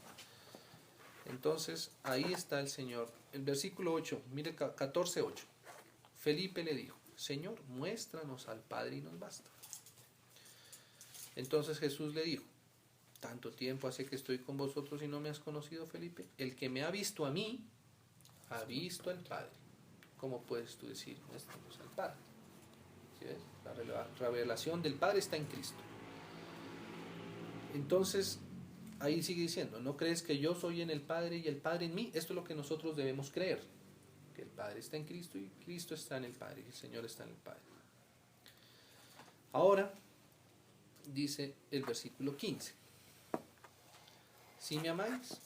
Entonces, ahí está el Señor. El versículo 8, mire 14:8. Felipe le dijo, Señor, muéstranos al Padre y nos basta. Entonces Jesús le dijo, ¿tanto tiempo hace que estoy con vosotros y no me has conocido, Felipe? El que me ha visto a mí, ha visto al Padre. ¿Cómo puedes tú decir, muéstranos al Padre? ¿Sí ves? La revelación del Padre está en Cristo. Entonces, ahí sigue diciendo, ¿no crees que yo soy en el Padre y el Padre en mí? Esto es lo que nosotros debemos creer, que el Padre está en Cristo y Cristo está en el Padre y el Señor está en el Padre. Ahora, dice el versículo 15, si me amáis,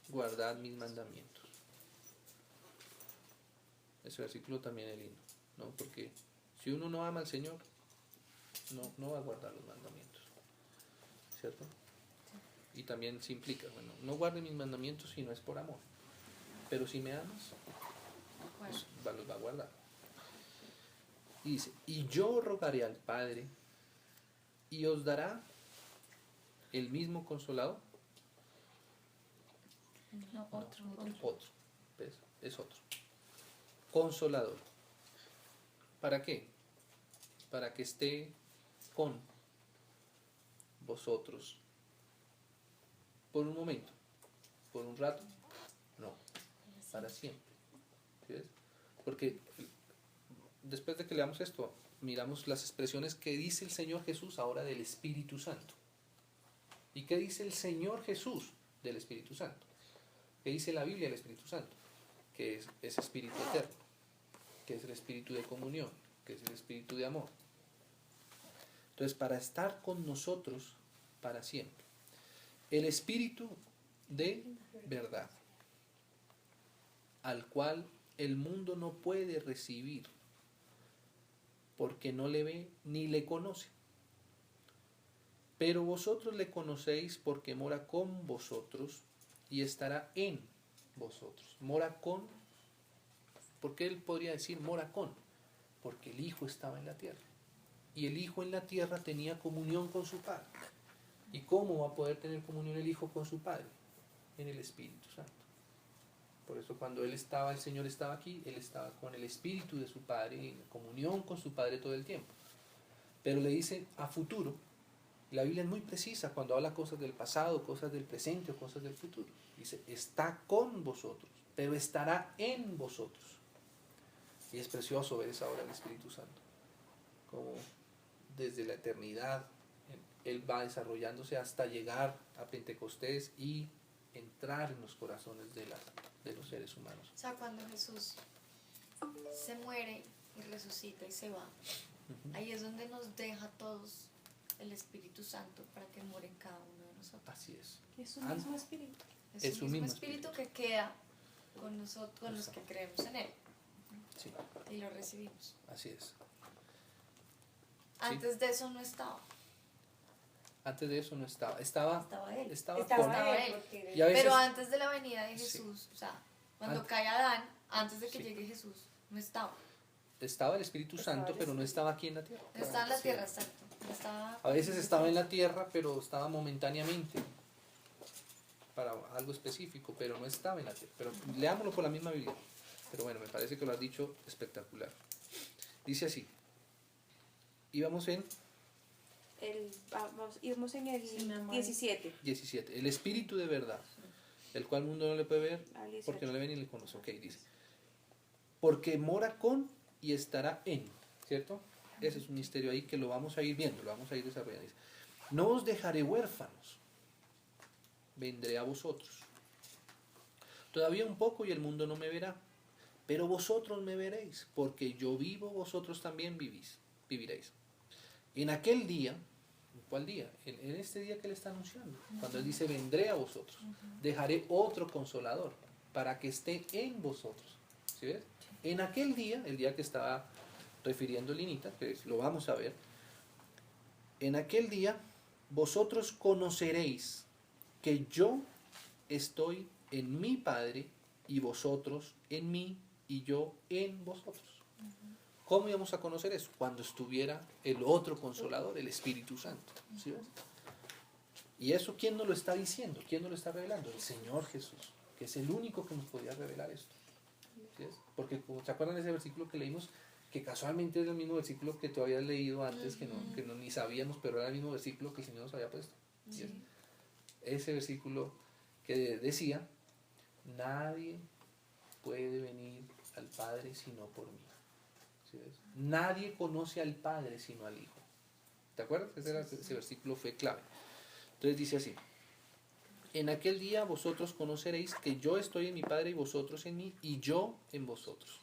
guardad mis mandamientos. Ese versículo también es lindo, ¿no? Porque si uno no ama al Señor, no va a guardar los mandamientos, ¿cierto? Y también se implica, bueno, no guarde mis mandamientos si no es por amor, pero si me amas, pues los va a guardar. Y dice, y yo rogaré al Padre y os dará el mismo Consolador. No, otro. Otro, ¿ves? Es otro. Consolador. ¿Para qué? Para que esté con vosotros. Por un momento, por un rato, no, para siempre. ¿Sí ves? Porque después de que leamos esto, miramos las expresiones que dice el Señor Jesús ahora del Espíritu Santo. ¿Y qué dice el Señor Jesús del Espíritu Santo? ¿Qué dice la Biblia del Espíritu Santo? Que es Espíritu eterno, que es el Espíritu de comunión, que es el Espíritu de amor. Entonces, para estar con nosotros para siempre. El Espíritu de verdad, al cual el mundo no puede recibir, porque no le ve ni le conoce. Pero vosotros le conocéis porque mora con vosotros y estará en vosotros. Mora con, ¿por qué él podría decir mora con? Porque el Hijo estaba en la tierra. Y el Hijo en la tierra tenía comunión con su Padre. ¿Y cómo va a poder tener comunión el Hijo con su Padre? En el Espíritu Santo. Por eso cuando el Señor estaba aquí, Él estaba con el Espíritu de su Padre, en comunión con su Padre todo el tiempo. Pero le dice a futuro. La Biblia es muy precisa cuando habla cosas del pasado, cosas del presente o cosas del futuro. Dice, está con vosotros, pero estará en vosotros. Y es precioso ver esa obra del Espíritu Santo. Como desde la eternidad Él va desarrollándose hasta llegar a Pentecostés y entrar en los corazones de los seres humanos. O sea, cuando Jesús se muere y resucita y se va, ahí es donde nos deja a todos el Espíritu Santo para que muere en cada uno de nosotros. Así es. Es un mismo espíritu. Es un mismo espíritu que queda con nosotros, con los que creemos en Él. Sí. Y lo recibimos. Así es. Antes de eso no estaba. Antes de eso no estaba. Estaba Él. Estaba Él. porque Y a veces, Pero antes de la venida de Sí. Jesús, o sea, cuando cae Adán, antes de que Sí. llegue Jesús, no estaba. estaba el Espíritu Santo, pero no estaba aquí en la tierra. Estaba en la tierra, exacto. Estaba... A veces estaba en la tierra, pero estaba momentáneamente para algo específico, pero no estaba en la tierra. Pero leámoslo por la misma Biblia. Pero bueno, me parece que lo has dicho espectacular. Dice así. Íbamos en Íbamos en el Sí, mi amor. 17. 17. El Espíritu de verdad, el cual el mundo no le puede ver Al 18. porque no le ve ni le conoce. Ok, dice. Porque mora con y estará en, ¿cierto? Ese es un misterio ahí que lo vamos a ir viendo, lo vamos a ir desarrollando. Dice, no os dejaré huérfanos, vendré a vosotros. Todavía un poco y el mundo no me verá, pero vosotros me veréis, porque yo vivo, vosotros también viviréis. En aquel día, ¿en cuál día? En este día que él está anunciando, cuando él dice, vendré a vosotros, dejaré otro consolador, para que esté en vosotros. ¿Sí ves? En aquel día, el día que estaba refiriendo Linita, que lo vamos a ver, en aquel día vosotros conoceréis que yo estoy en mi Padre y vosotros en mí y yo en vosotros. ¿Cómo íbamos a conocer eso? Cuando estuviera el otro consolador, el Espíritu Santo. ¿Sí ves? ¿Y eso quién nos lo está diciendo? ¿Quién nos lo está revelando? El Señor Jesús, que es el único que nos podía revelar esto. ¿Sí ves? Porque, ¿se acuerdan de ese versículo que leímos? Que casualmente es el mismo versículo que tú habías leído antes, que no ni sabíamos, pero era el mismo versículo que el Señor nos había puesto. ¿Sí ves? Ese versículo que decía, nadie puede venir al Padre sino por mí. ¿Sí ves? Nadie conoce al Padre sino al Hijo. ¿Te acuerdas? Ese versículo fue clave. Entonces dice así, en aquel día vosotros conoceréis que yo estoy en mi Padre y vosotros en mí y yo en vosotros.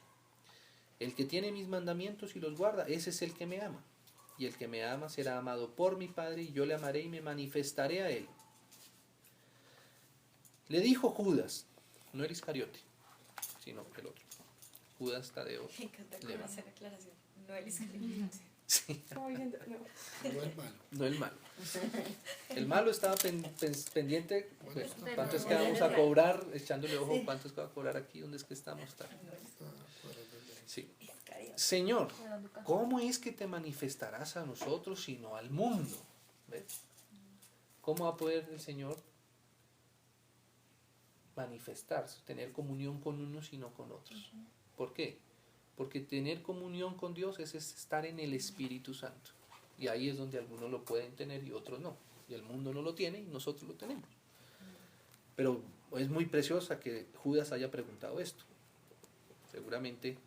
El que tiene mis mandamientos y los guarda, ese es el que me ama. Y el que me ama será amado por mi Padre y yo le amaré y me manifestaré a él. Le dijo Judas, no el Iscariote, sino el otro. Judas Tadeo. Me encanta cómo Leva. hacer aclaración. No el Iscariote. Sí, Como diciendo, no. No es malo. no el malo. El malo estaba pendiente, pues, Bueno, ¿cuánto es que vamos a cobrar? Echándole ojo, ¿cuánto es que va a cobrar aquí? ¿Dónde es que estamos? está fuera de ley. Sí. Iscariote. Señor, ¿cómo es que te manifestarás a nosotros sino al mundo? ¿Ves? ¿Cómo va a poder el Señor manifestarse, tener comunión con unos y no con otros? ¿Por qué? Porque tener comunión con Dios es estar en el Espíritu Santo. Y ahí es donde algunos lo pueden tener y otros no. Y el mundo no lo tiene y nosotros lo tenemos. Pero es muy preciosa que Judas haya preguntado esto. Seguramente,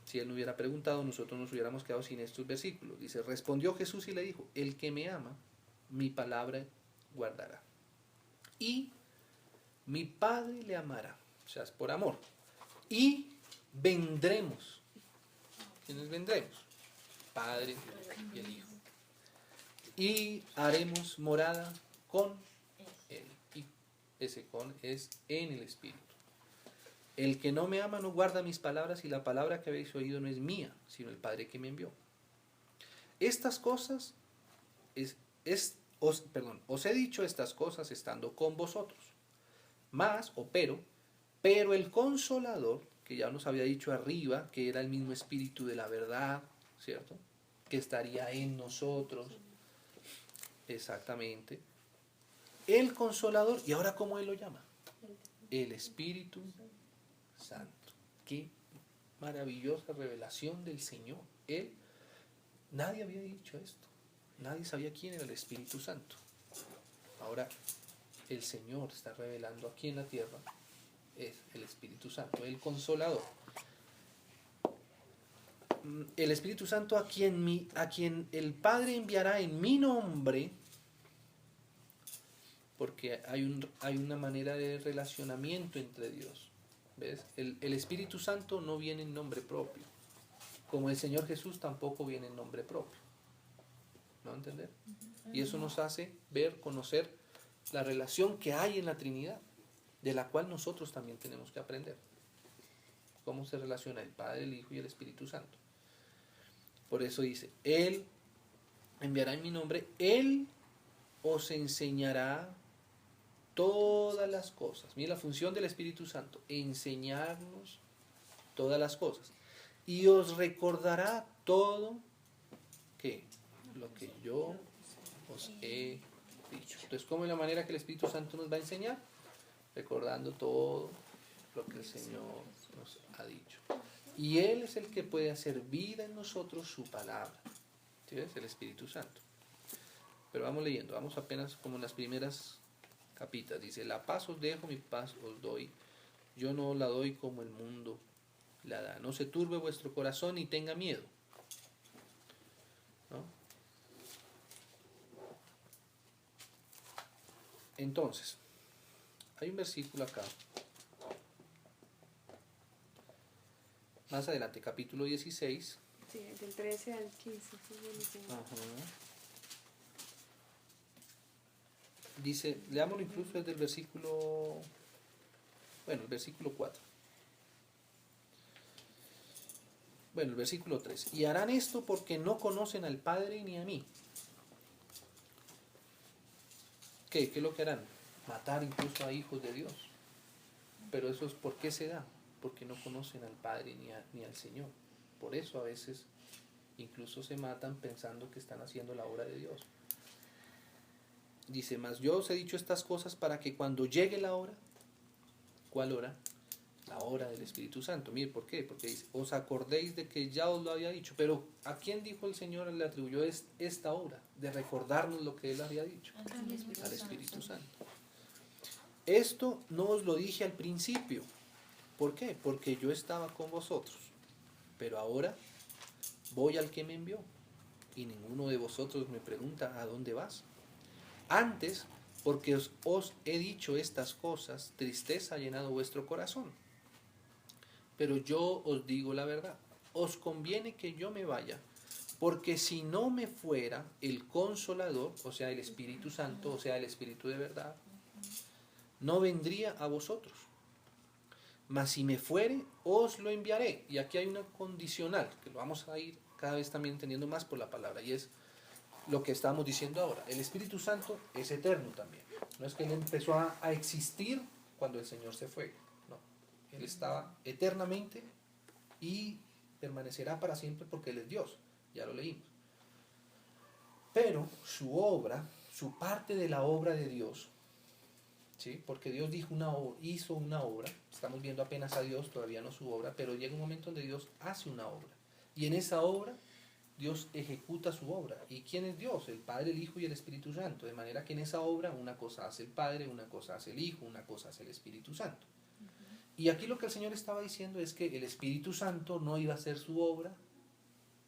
si él no hubiera preguntado, nosotros nos hubiéramos quedado sin estos versículos. Dice, respondió Jesús y le dijo, el que me ama, mi palabra guardará. Y mi Padre le amará. O sea, es por amor. Y vendremos. ¿Quiénes vendremos? Padre y el Hijo. Y haremos morada con Él. Y ese con es en el Espíritu. El que no me ama no guarda mis palabras y la palabra que habéis oído no es mía, sino el Padre que me envió. Estas cosas, os he dicho estas cosas estando con vosotros. Pero el Consolador, que ya nos había dicho arriba, que era el mismo Espíritu de la verdad, ¿cierto? Que estaría en nosotros. Exactamente. El Consolador, ¿y ahora cómo Él lo llama? El Espíritu Santo. Qué maravillosa revelación del Señor. Nadie había dicho esto. Nadie sabía quién era el Espíritu Santo. Ahora el Señor está revelando aquí en la tierra es el Espíritu Santo, el Consolador. El Espíritu Santo a quien el Padre enviará en mi nombre, porque hay una manera de relacionamiento entre Dios. ¿Ves? El Espíritu Santo no viene en nombre propio, como el Señor Jesús tampoco viene en nombre propio. ¿No entender? Y eso nos hace ver, conocer la relación que hay en la Trinidad, de la cual nosotros también tenemos que aprender. Cómo se relaciona el Padre, el Hijo y el Espíritu Santo. Por eso dice, Él enviará en mi nombre, Él os enseñará todas las cosas. Mira la función del Espíritu Santo, enseñarnos todas las cosas. y os recordará todo ¿qué? Lo que yo os he dicho. Entonces, ¿cómo es la manera que el Espíritu Santo nos va a enseñar? Recordando todo lo que el Señor nos ha dicho. Y Él es el que puede hacer vida en nosotros su palabra. ¿Sí ves? El Espíritu Santo. Pero vamos leyendo, vamos apenas como en las primeras capitas. Dice, la paz os dejo, mi paz os doy. Yo no la doy como el mundo la da. No se turbe vuestro corazón ni tenga miedo. ¿No? Entonces, hay un versículo acá. Más adelante, capítulo 16. Sí, del 13 al 15. Sí, buenísimo. Ajá. Dice, leámoslo incluso desde el versículo, bueno, el versículo 4. Bueno, el versículo 3. Y harán esto porque no conocen al Padre ni a mí. ¿Qué es lo que harán? Matar incluso a hijos de Dios. Pero eso es ¿por qué se da? Porque no conocen al Padre ni al Señor. Por eso a veces incluso se matan pensando que están haciendo la obra de Dios. Dice, mas yo os he dicho estas cosas para que cuando llegue la hora, ¿cuál hora? La hora del Espíritu Santo. Mire, ¿por qué? Porque dice, os acordéis de que ya os lo había dicho. Pero ¿a quién dijo el Señor, le atribuyó esta obra? De recordarnos lo que Él había dicho. Al Espíritu Santo. Esto no os lo dije al principio. ¿Por qué? Porque yo estaba con vosotros. Pero ahora voy al que me envió. Y ninguno de vosotros me pregunta, ¿a dónde vas? Antes, porque os he dicho estas cosas, tristeza ha llenado vuestro corazón. Pero yo os digo la verdad. Os conviene que yo me vaya, porque si no me fuera el Consolador, o sea, el Espíritu Santo, o sea, el Espíritu de verdad, no vendría a vosotros. Mas si me fuere, os lo enviaré. Y aquí hay una condicional, que lo vamos a ir cada vez también entendiendo más por la palabra, y es lo que estamos diciendo ahora. El Espíritu Santo es eterno también. No es que Él empezó a existir cuando el Señor se fue. No. Él estaba eternamente y permanecerá para siempre porque Él es Dios. Ya lo leímos. Pero su obra, su parte de la obra de Dios, ¿sí? Porque Dios hizo una obra. Estamos viendo apenas a Dios, todavía no su obra, pero llega un momento donde Dios hace una obra. Y en esa obra Dios ejecuta su obra. ¿Y quién es Dios? El Padre, el Hijo y el Espíritu Santo. De manera que en esa obra una cosa hace el Padre, una cosa hace el Hijo, una cosa hace el Espíritu Santo. Y aquí lo que el Señor estaba diciendo es que el Espíritu Santo no iba a hacer su obra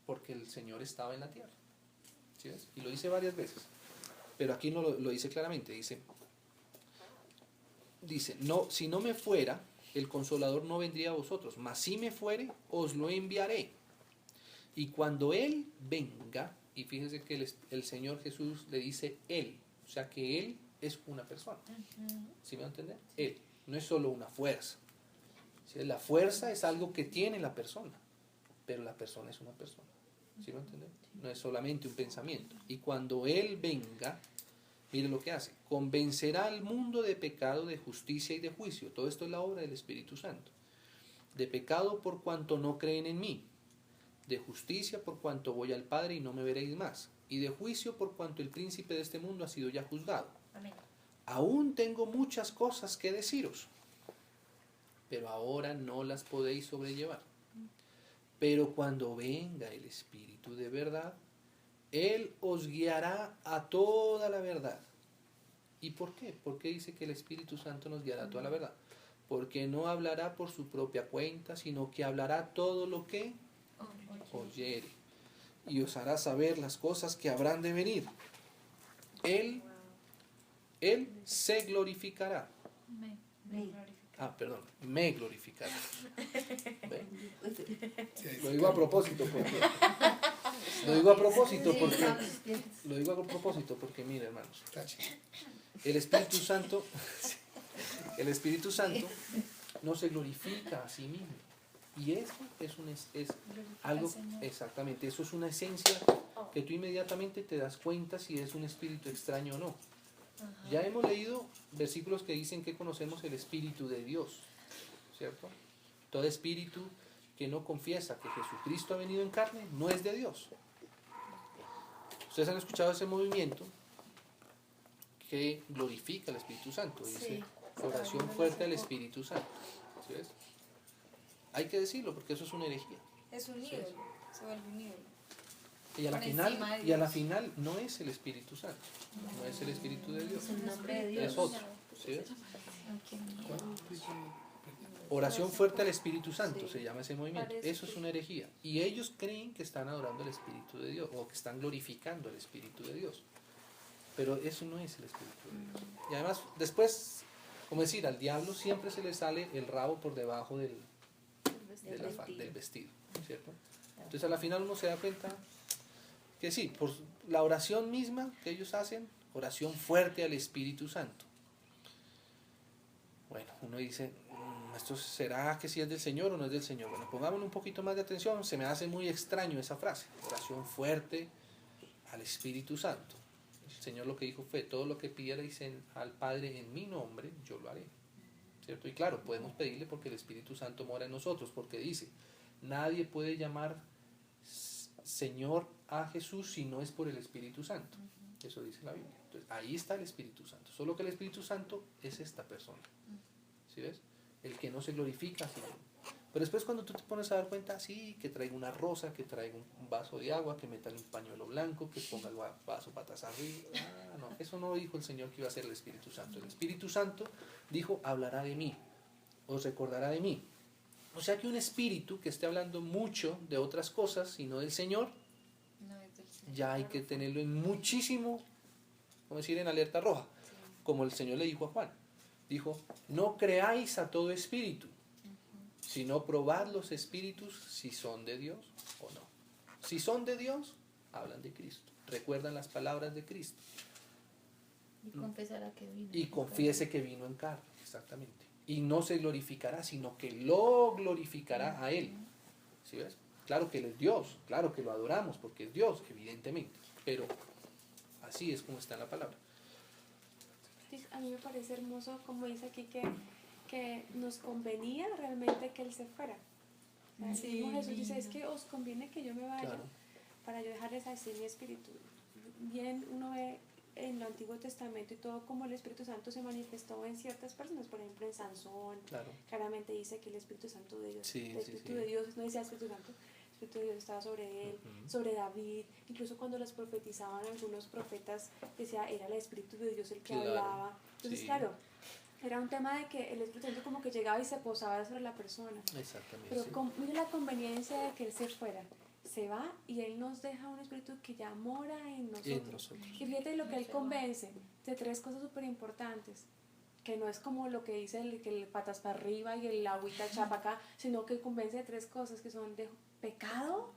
porque el Señor estaba en la tierra. ¿Sí ves? Y lo dice varias veces. Pero aquí no lo dice claramente. Dice, no, si no me fuera, el Consolador no vendría a vosotros. Mas si me fuere, os lo enviaré. Y cuando Él venga, y fíjense que el Señor Jesús le dice Él, o sea que Él es una persona. ¿Sí me va a entender? Él, no es solo una fuerza. ¿Sí? La fuerza es algo que tiene la persona, pero la persona es una persona. ¿Sí me va a entender? No es solamente un pensamiento. Y cuando Él venga, mire lo que hace. Convencerá al mundo de pecado, de justicia y de juicio. Todo esto es la obra del Espíritu Santo. De pecado por cuanto no creen en mí. De justicia por cuanto voy al Padre y no me veréis más, y de juicio por cuanto el príncipe de este mundo ha sido ya juzgado. Amén. Aún tengo muchas cosas que deciros, pero ahora no las podéis sobrellevar. Pero cuando venga el Espíritu de verdad, Él os guiará a toda la verdad. ¿Y por qué? ¿Por qué dice que el Espíritu Santo nos guiará a toda la verdad? Porque no hablará por su propia cuenta, sino que hablará todo lo que oyere, y os hará saber las cosas que habrán de venir. Él se glorificará. Me glorificará. Lo digo a propósito porque mire, hermanos, el Espíritu Santo no se glorifica a sí mismo. Y eso es algo, exactamente, eso es una esencia que tú inmediatamente te das cuenta si es un espíritu extraño o no. Ya hemos leído versículos que dicen que conocemos el Espíritu de Dios, ¿cierto? Todo espíritu que no confiesa que Jesucristo ha venido en carne no es de Dios. Ustedes han escuchado ese movimiento que glorifica al Espíritu Santo, dice Sí. oración fuerte al Espíritu Santo. ¿Sí ves? Hay que decirlo porque eso es una herejía. Es un ídolo, se vuelve un ídolo. Y a la Por encima de final, Dios. no es el Espíritu Santo, no es el Espíritu de Dios, Es el nombre de Dios. es otro. ¿Sí ves? Aunque Oración fuerte al Espíritu Santo Sí. se llama ese movimiento. Parece Eso es una herejía. Y ellos creen que están adorando al Espíritu de Dios o que están glorificando al Espíritu de Dios. Pero eso no es el Espíritu de Dios. Y además, después, como decir, al diablo siempre se le sale el rabo por debajo del vestido, ¿cierto? Entonces a la final uno se da cuenta que sí, por la oración misma que ellos hacen, oración fuerte al Espíritu Santo. Bueno, uno dice, ¿esto será que sí es del Señor o no es del Señor? Bueno, pongámosle un poquito más de atención, se me hace muy extraño esa frase, oración fuerte al Espíritu Santo. El Señor lo que dijo fue, todo lo que pidierais al Padre en mi nombre, yo lo haré. ¿Cierto? Y claro, podemos pedirle porque el Espíritu Santo mora en nosotros, porque dice, nadie puede llamar Señor a Jesús si no es por el Espíritu Santo. Eso dice la Biblia. Entonces, ahí está el Espíritu Santo. Solo que el Espíritu Santo es esta persona. ¿Sí ves? El que no se glorifica. ¿Sí? Pero después cuando tú te pones a dar cuenta, sí, que traiga una rosa, que traiga un vaso de agua, que meta un pañuelo blanco, que ponga el vaso patas arriba. Ah, no, eso no dijo el Señor que iba a ser el Espíritu Santo. El Espíritu Santo dijo, hablará de mí, os recordará de mí. O sea que un espíritu que esté hablando mucho de otras cosas y no del Señor, no es del Señor. ya hay que tenerlo en muchísimo, como decir, en alerta roja. Como el Señor le dijo a Juan. Dijo, no creáis a todo espíritu, sino probad los espíritus si son de Dios o no. Si son de Dios, hablan de Cristo. Recuerdan las palabras de Cristo. Y confesará que vino. Y confiese que vino en carne, exactamente. Y no se glorificará, sino que lo glorificará a Él. ¿Sí ves? Claro que Él es Dios, claro que lo adoramos, porque es Dios, evidentemente. Pero así es como está en la palabra. A mí me parece hermoso, como dice aquí, que nos convenía realmente que Él se fuera. O sea, el Sí, mismo Jesús dice, es lindo. que os conviene que yo me vaya Claro. para yo dejarles así mi espíritu. Bien, uno ve en el Antiguo Testamento y todo como el Espíritu Santo se manifestó en ciertas personas, por ejemplo en Sansón, Claro. claramente dice que el Espíritu Santo de Dios, Sí, el sí, Espíritu sí. de Dios, no decía Espíritu Santo, el Espíritu de Dios estaba sobre él, Ujú. sobre David, incluso cuando los profetizaban algunos profetas, decía, era el Espíritu de Dios el que Claro, hablaba. Entonces, sí. claro, era un tema de que el Espíritu Santo como que llegaba y se posaba sobre la persona. Exactamente. Pero sí. mire la conveniencia de que Él se fuera. Se va y Él nos deja un espíritu que ya mora en nosotros. En nosotros. Y fíjate lo que Él convence de tres cosas súper importantes. Que no es como lo que dice que el patas para arriba y el agüita chapa acá, sino que convence de tres cosas que son de pecado,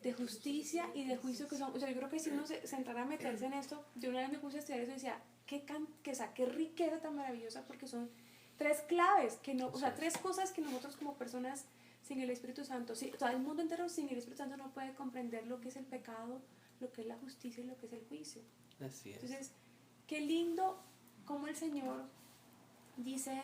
de justicia y de juicio. Que son, o sea, yo creo que si uno se sentara a meterse en esto, yo una vez me puse a estudiar eso y decía, qué riqueza tan maravillosa, porque son tres claves, que no, o sea, tres cosas que nosotros como personas sin el Espíritu Santo, o sea, el mundo entero sin el Espíritu Santo no puede comprender lo que es el pecado, lo que es la justicia y lo que es el juicio. Así es. Entonces, qué lindo como el Señor dice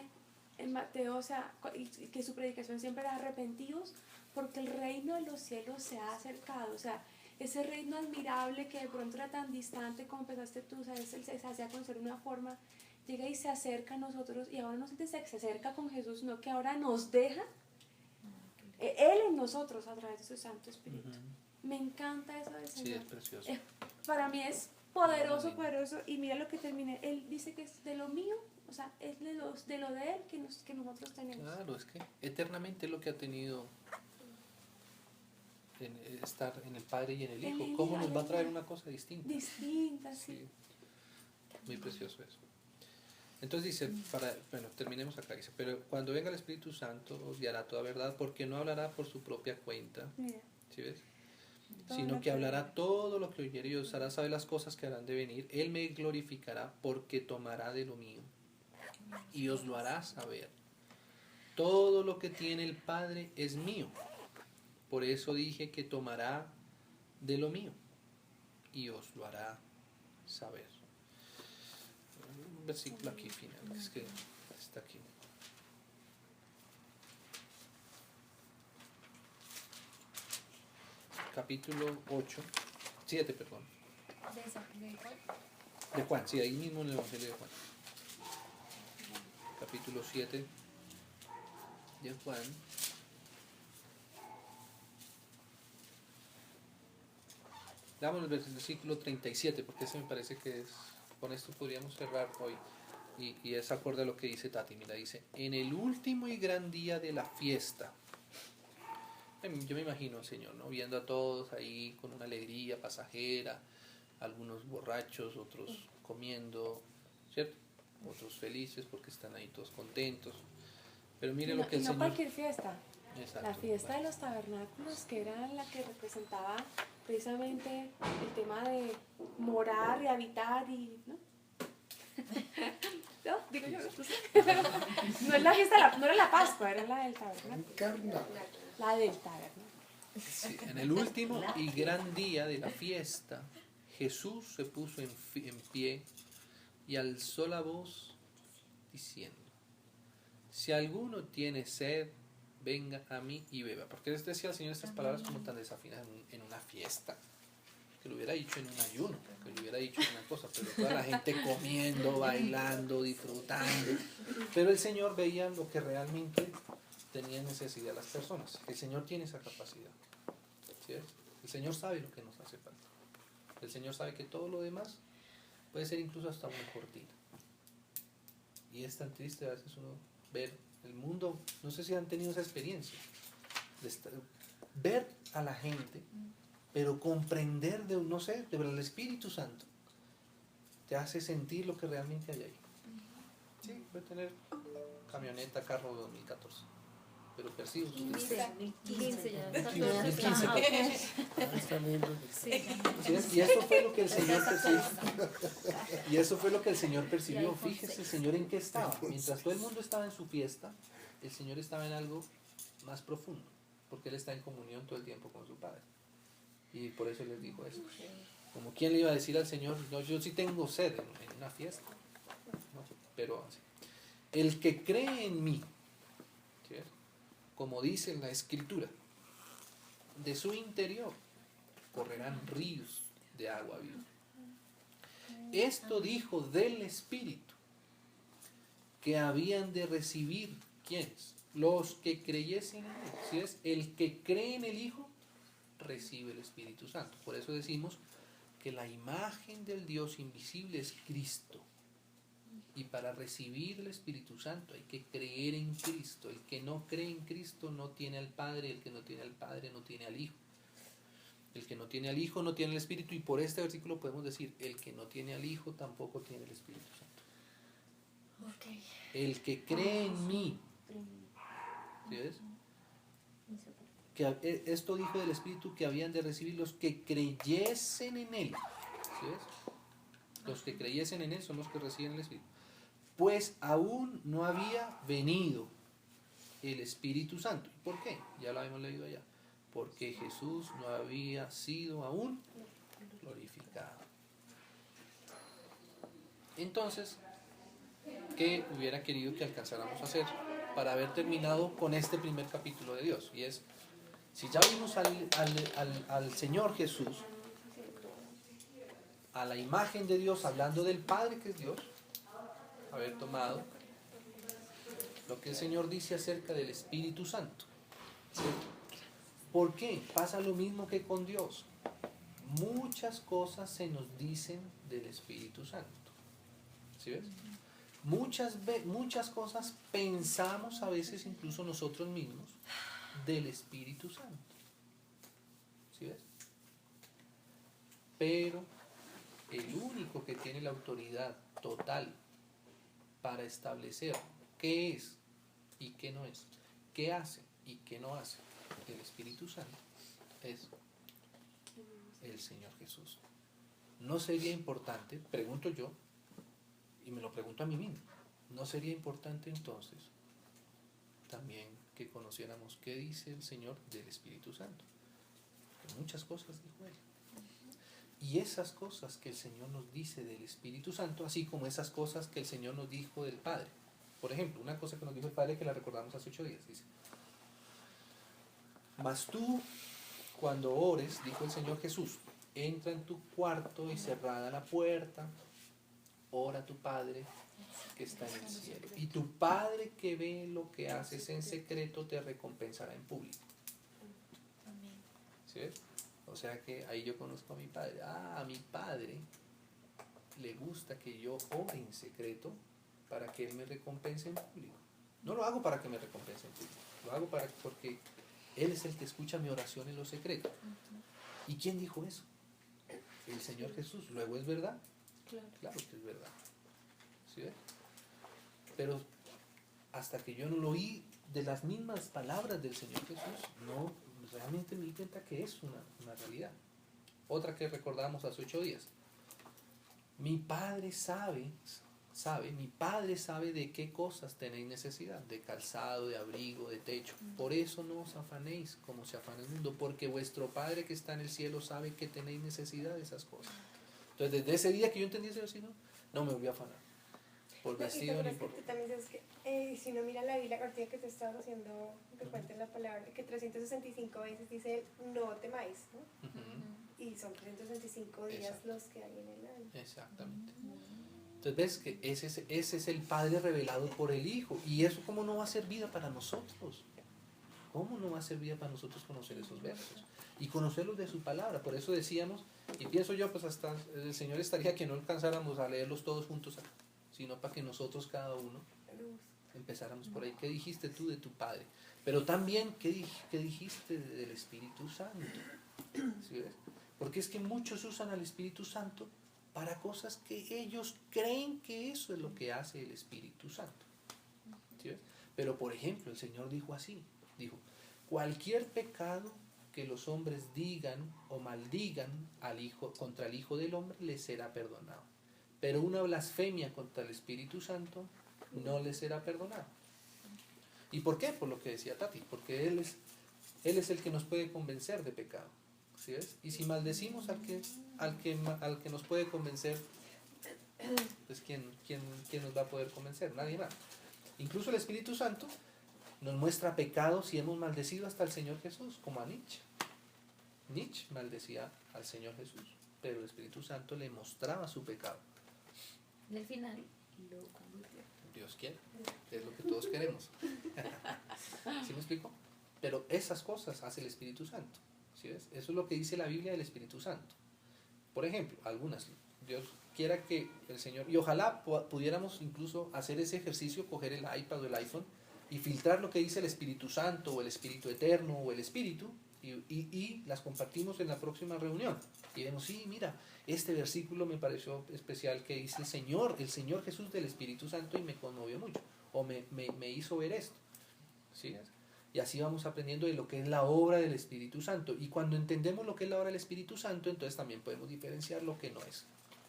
en Mateo, o sea, y que su predicación siempre era arrepentidos porque el reino de los cielos se ha acercado, o sea, ese reino admirable que de pronto era tan distante como empezaste tú, o sea, se hacía conocer de una forma, llega y se acerca a nosotros, y ahora no se acerca con Jesús, sino que ahora nos deja Él en nosotros a través de su Santo Espíritu. Me encanta eso del Sí, Señor. es precioso. Para mí es poderoso, poderoso. Y mira lo que terminé. Él dice que es de lo mío, o sea, es de lo de Él que nosotros tenemos. Claro, es que eternamente es lo que ha tenido estar en el Padre y en el Hijo. ¿Cómo nos va a traer una cosa distinta? Distinta, sí. Sí. Muy precioso eso. Entonces dice, bueno, terminemos acá, dice, pero cuando venga el Espíritu Santo os guiará toda verdad, porque no hablará por su propia cuenta, Mira, ¿sí ves? todo Sino lo que que hablará todo lo que oyere y os hará saber las cosas que harán de venir. Él me glorificará porque tomará de lo mío y os lo hará saber. Todo lo que tiene el Padre es mío. Por eso dije que tomará de lo mío y os lo hará saber. Un versículo aquí final, es que está aquí. capítulo 8, 7, perdón, ¿De cuál? de Juan, sí, ahí mismo en el Evangelio de Juan. Capítulo 7 de Juan. Damos el versículo 37, porque ese me parece que es, con esto podríamos cerrar hoy. Y es acorde a lo que dice Tati. Mira, dice, en el último y gran día de la fiesta. Yo me imagino al Señor, ¿no? Viendo a todos ahí con una alegría pasajera, algunos borrachos, otros comiendo, ¿cierto? Otros felices porque están ahí todos contentos. Pero mire lo que el no Señor... cualquier fiesta. Exacto, La fiesta claro. de los tabernáculos, que era la que representaba precisamente el tema de morar y habitar y... ¿no? No, digo yo, no sé. Pero no es la fiesta, no era la Pascua, era la del tabernáculo. Carnaval. La del tabernáculo. Sí, en el último y gran día de la fiesta, Jesús se puso en pie y alzó la voz diciendo, si alguno tiene sed, venga a mí y beba. Porque les decía al Señor estas palabras como tan desafiadas en una fiesta, que lo hubiera dicho en un ayuno, que lo hubiera dicho en una cosa, pero toda la gente comiendo, bailando, disfrutando. Pero el Señor veía lo que realmente tenía necesidad las personas. El Señor tiene esa capacidad. ¿Sí es? El Señor sabe lo que nos hace falta. El Señor sabe que todo lo demás puede ser incluso hasta una cortina. Y es tan triste a veces uno ver el mundo, no sé si han tenido esa experiencia, ver a la gente, pero comprender de, no sé, del Espíritu Santo, te hace sentir lo que realmente hay ahí. Sí, voy a tener camioneta, carro 2014, pero percibo. 15 ya. 2015. Está viendo. Y eso fue lo que el Señor percibió. Y eso fue lo que el Señor percibió. Fíjese el Señor en qué estaba. Mientras todo el mundo estaba en su fiesta, el Señor estaba en algo más profundo, porque Él está en comunión todo el tiempo con su Padre. Y por eso les dijo eso. Como quien le iba a decir al Señor, no, yo sí tengo sed en una fiesta. No, pero así. El que cree en mí, ¿sí? Como dice en la Escritura, de su interior correrán ríos de agua viva. Esto dijo del Espíritu que habían de recibir, ¿quiénes? Los que creyesen en Él. ¿Sí es? El que cree en el Hijo recibe el Espíritu Santo. Por eso decimos que la imagen del Dios invisible es Cristo. Y para recibir el Espíritu Santo hay que creer en Cristo. El que no cree en Cristo no tiene al Padre, el que no tiene al Padre no tiene al Hijo. El que no tiene al Hijo no tiene el Espíritu, y por este versículo podemos decir, el que no tiene al Hijo tampoco tiene el Espíritu Santo. Okay. El que cree en mí, ¿sí ves? Que esto dijo del Espíritu que habían de recibir los que creyesen en Él. ¿Sí ves? Los que creyesen en Él son los que reciben el Espíritu. Pues aún no había venido el Espíritu Santo. ¿Y por qué? Ya lo habíamos leído allá. Porque Jesús no había sido aún glorificado. Entonces, ¿qué hubiera querido que alcanzáramos a hacer para haber terminado con este primer capítulo de Dios? Y es, si ya vimos al Señor Jesús, a la imagen de Dios, hablando del Padre que es Dios, haber tomado lo que el Señor dice acerca del Espíritu Santo. ¿Sí? ¿Por qué? Pasa lo mismo que con Dios. Muchas cosas se nos dicen del Espíritu Santo. ¿Sí ves? Muchas cosas pensamos a veces incluso nosotros mismos del Espíritu Santo. ¿Sí ves? Pero el único que tiene la autoridad total para establecer qué es y qué no es, qué hace y qué no hace el Espíritu Santo es el Señor Jesús. ¿No sería importante, pregunto yo, y me lo pregunto a mí mismo, no sería importante entonces también que conociéramos qué dice el Señor del Espíritu Santo? Que muchas cosas dijo Él. Y esas cosas que el Señor nos dice del Espíritu Santo, así como esas cosas que el Señor nos dijo del Padre. Por ejemplo, una cosa que nos dijo el Padre que la recordamos hace 8 días, dice: mas tú cuando ores, dijo el Señor Jesús, entra en tu cuarto y cerrada la puerta, ora a tu Padre que está en el cielo. Y tu Padre que ve lo que haces en secreto te recompensará en público. Amén. ¿Sí ves? O sea que ahí yo conozco a mi Padre. A mi Padre le gusta que yo ore en secreto para que Él me recompense en público. No lo hago para que me recompense en público, lo hago porque Él es el que escucha mi oración en lo secreto. ¿Y quién dijo eso? El Señor Jesús. Luego es verdad. Claro que es verdad. ¿Sí ves? Pero hasta que yo no lo oí de las mismas palabras del Señor Jesús, no realmente me di cuenta que es una realidad. Otra que recordamos hace 8 días. Mi Padre sabe de qué cosas tenéis necesidad, de calzado, de abrigo, de techo. Por eso no os afanéis como se afana el mundo, porque vuestro Padre que está en el cielo sabe que tenéis necesidad de esas cosas. Entonces, desde ese día que yo entendí eso, no me volví a afanar. Por vestido ni por... Tú también sabes que si uno mira la Biblia, ahorita que te estabas haciendo, que cuentes la palabra, que 365 veces dice no temáis, ¿no? Y son 365 días Exacto. los que hay en el año. Exactamente. Entonces ves que ese es el Padre revelado por el Hijo. ¿Y eso cómo no va a ser vida para nosotros? ¿Cómo no va a ser vida para nosotros conocer esos versos? Y conocerlos de su palabra. Por eso decíamos, y pienso yo, pues hasta el Señor estaría que no alcanzáramos a leerlos todos juntos, sino para que nosotros cada uno empezáramos por ahí. ¿Qué dijiste tú de tu Padre? Pero también, ¿qué dijiste del Espíritu Santo? ¿Sí ves? Porque es que muchos usan al Espíritu Santo para cosas que ellos creen que eso es lo que hace el Espíritu Santo. ¿Sí ves? Pero por ejemplo, el Señor dijo así, dijo, cualquier pecado que los hombres digan o maldigan contra el Hijo del Hombre les será perdonado. Pero una blasfemia contra el Espíritu Santo no les será perdonado. ¿Y por qué? Por lo que decía Tati, porque Él es el que nos puede convencer de pecado. ¿Sí ves? Y si maldecimos al que nos puede convencer, pues ¿quién nos va a poder convencer? Nadie más. Incluso el Espíritu Santo nos muestra pecados si hemos maldecido hasta el Señor Jesús, como a Nietzsche. Nietzsche maldecía al Señor Jesús, pero el Espíritu Santo le mostraba su pecado. Y al final lo convirtió. Dios quiere, es lo que todos queremos. ¿Sí me explico? Pero esas cosas hace el Espíritu Santo. ¿Sí ves? Eso es lo que dice la Biblia del Espíritu Santo. Por ejemplo, algunas. Dios quiera que el Señor, y ojalá pudiéramos incluso hacer ese ejercicio, coger el iPad o el iPhone y filtrar lo que dice el Espíritu Santo o el Espíritu Eterno o el Espíritu y las compartimos en la próxima reunión. Y vemos, sí, mira, este versículo me pareció especial que dice el Señor Jesús del Espíritu Santo y me conmovió mucho. O me hizo ver esto. ¿Sí? Y así vamos aprendiendo de lo que es la obra del Espíritu Santo. Y cuando entendemos lo que es la obra del Espíritu Santo, entonces también podemos diferenciar lo que no es.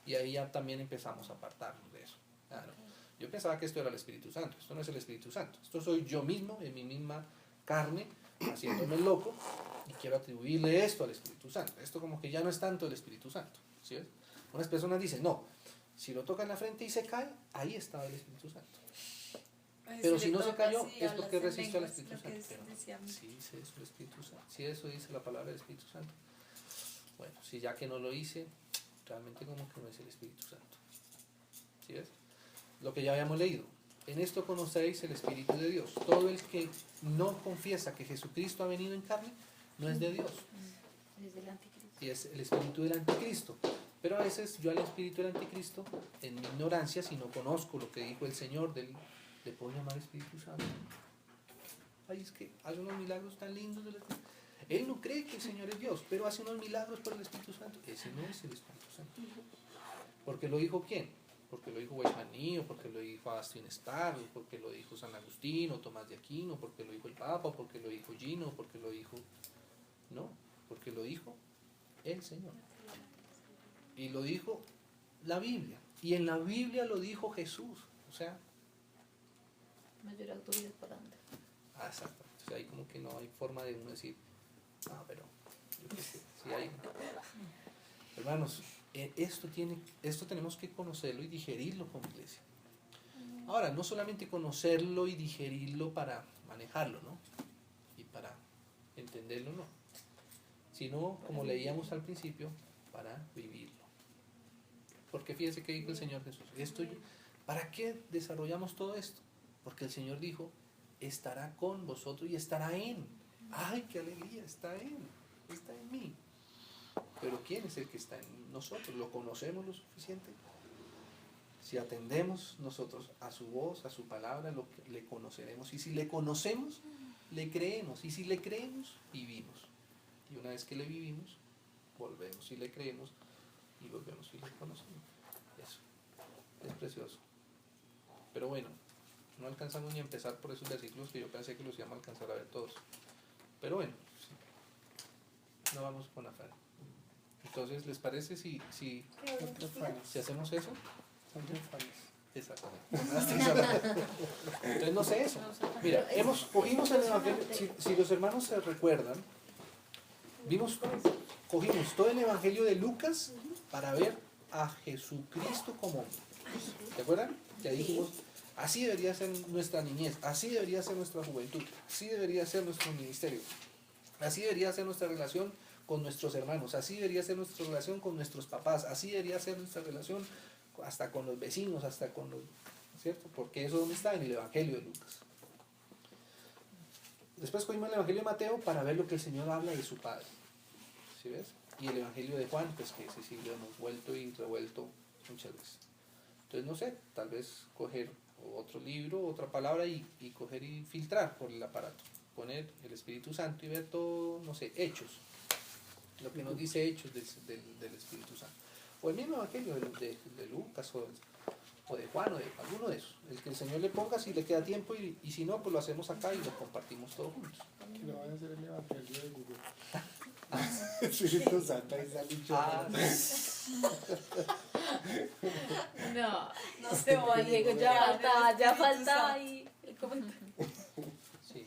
Y ahí ya también empezamos a apartarnos de eso. Claro. Yo pensaba que esto era el Espíritu Santo. Esto no es el Espíritu Santo. Esto soy yo mismo, en mi misma carne, haciéndome loco, y quiero atribuirle esto al Espíritu Santo. Esto como que ya no es tanto el Espíritu Santo. ¿Sí ves? Unas personas dicen, no, si lo toca en la frente y se cae, ahí estaba el Espíritu Santo. Pero si no se cayó, es porque resistió al Espíritu Santo. Sí dice eso el Espíritu Santo. Si eso dice la palabra del Espíritu Santo. Bueno, si ya que no lo hice, realmente como que no es el Espíritu Santo. ¿Sí ves? Lo que ya habíamos leído. En esto conocéis el Espíritu de Dios. Todo el que no confiesa que Jesucristo ha venido en carne, no es de Dios. Es del anticristo. Y es el espíritu del anticristo. Pero a veces yo al espíritu del anticristo, en mi ignorancia, si no conozco lo que dijo el Señor, le puedo llamar Espíritu Santo. Ay, es que hace unos milagros tan lindos. Él no cree que el Señor es Dios, pero hace unos milagros por el Espíritu Santo. Ese no es el Espíritu Santo. ¿Porque lo dijo quién? Porque lo dijo Weishmaní, o porque lo dijo Agustín Starr, o porque lo dijo San Agustín, o Tomás de Aquino, porque lo dijo el Papa, o porque lo dijo Gino, o porque lo dijo... No, porque lo dijo el Señor. Y lo dijo la Biblia. Y en la Biblia lo dijo Jesús. O sea... Mayor autoridad para dónde. Exacto. O sea, ahí como que no hay forma de uno decir, pero yo creo que sí hay. Hermanos, esto tenemos que conocerlo y digerirlo como iglesia. Ahora, no solamente conocerlo y digerirlo para manejarlo, ¿no? Y para entenderlo, no. sino, como leíamos al principio, para vivirlo. Porque fíjese que dijo el Señor Jesús, ¿para qué desarrollamos todo esto? Porque el Señor dijo, estará con vosotros y estará en. ¡Ay, qué alegría! Está en mí. Pero ¿quién es el que está en nosotros? ¿Lo conocemos lo suficiente? Si atendemos nosotros a su voz, a su palabra, le conoceremos. Y si le conocemos, le creemos. Y si le creemos, vivimos. Y una vez que le vivimos, volvemos y le creemos y volvemos y le conocemos. Eso es precioso. Pero bueno, no alcanzamos ni a empezar por esos versículos que yo pensé que los íbamos a alcanzar a ver todos. Pero bueno, sí, no vamos con afán. Entonces, ¿les parece si hacemos eso? Exactamente. Entonces, no sé eso. Mira, cogimos el Evangelio, si los hermanos se recuerdan, cogimos todo el Evangelio de Lucas para ver a Jesucristo como hombre. ¿Se acuerdan? Ya dijimos, así debería ser nuestra niñez, así debería ser nuestra juventud, así debería ser nuestro ministerio, así debería ser nuestra relación con nuestros hermanos, así debería ser nuestra relación con nuestros papás, así debería ser nuestra relación hasta con los vecinos, hasta con los... ¿Cierto? Porque eso donde está en el Evangelio de Lucas. Después cogimos el Evangelio de Mateo para ver lo que el Señor habla de su Padre. ¿Sí ves? Y el Evangelio de Juan, pues que ese sí lo hemos vuelto y revuelto muchas veces. Entonces, no sé, tal vez coger otro libro, otra palabra y coger y filtrar por el aparato. Poner el Espíritu Santo y ver todo, no sé, Hechos. Lo que nos dice Hechos del Espíritu Santo. O el mismo Evangelio de Lucas o de Juan o de alguno de esos. El que el Señor le ponga si le queda tiempo y si no, pues lo hacemos acá y lo compartimos todos juntos. Que no vaya a ser el Evangelio de Google. Espíritu Santo ahí sale No se vaya, Diego, ya faltaba ahí el comentario. Sí.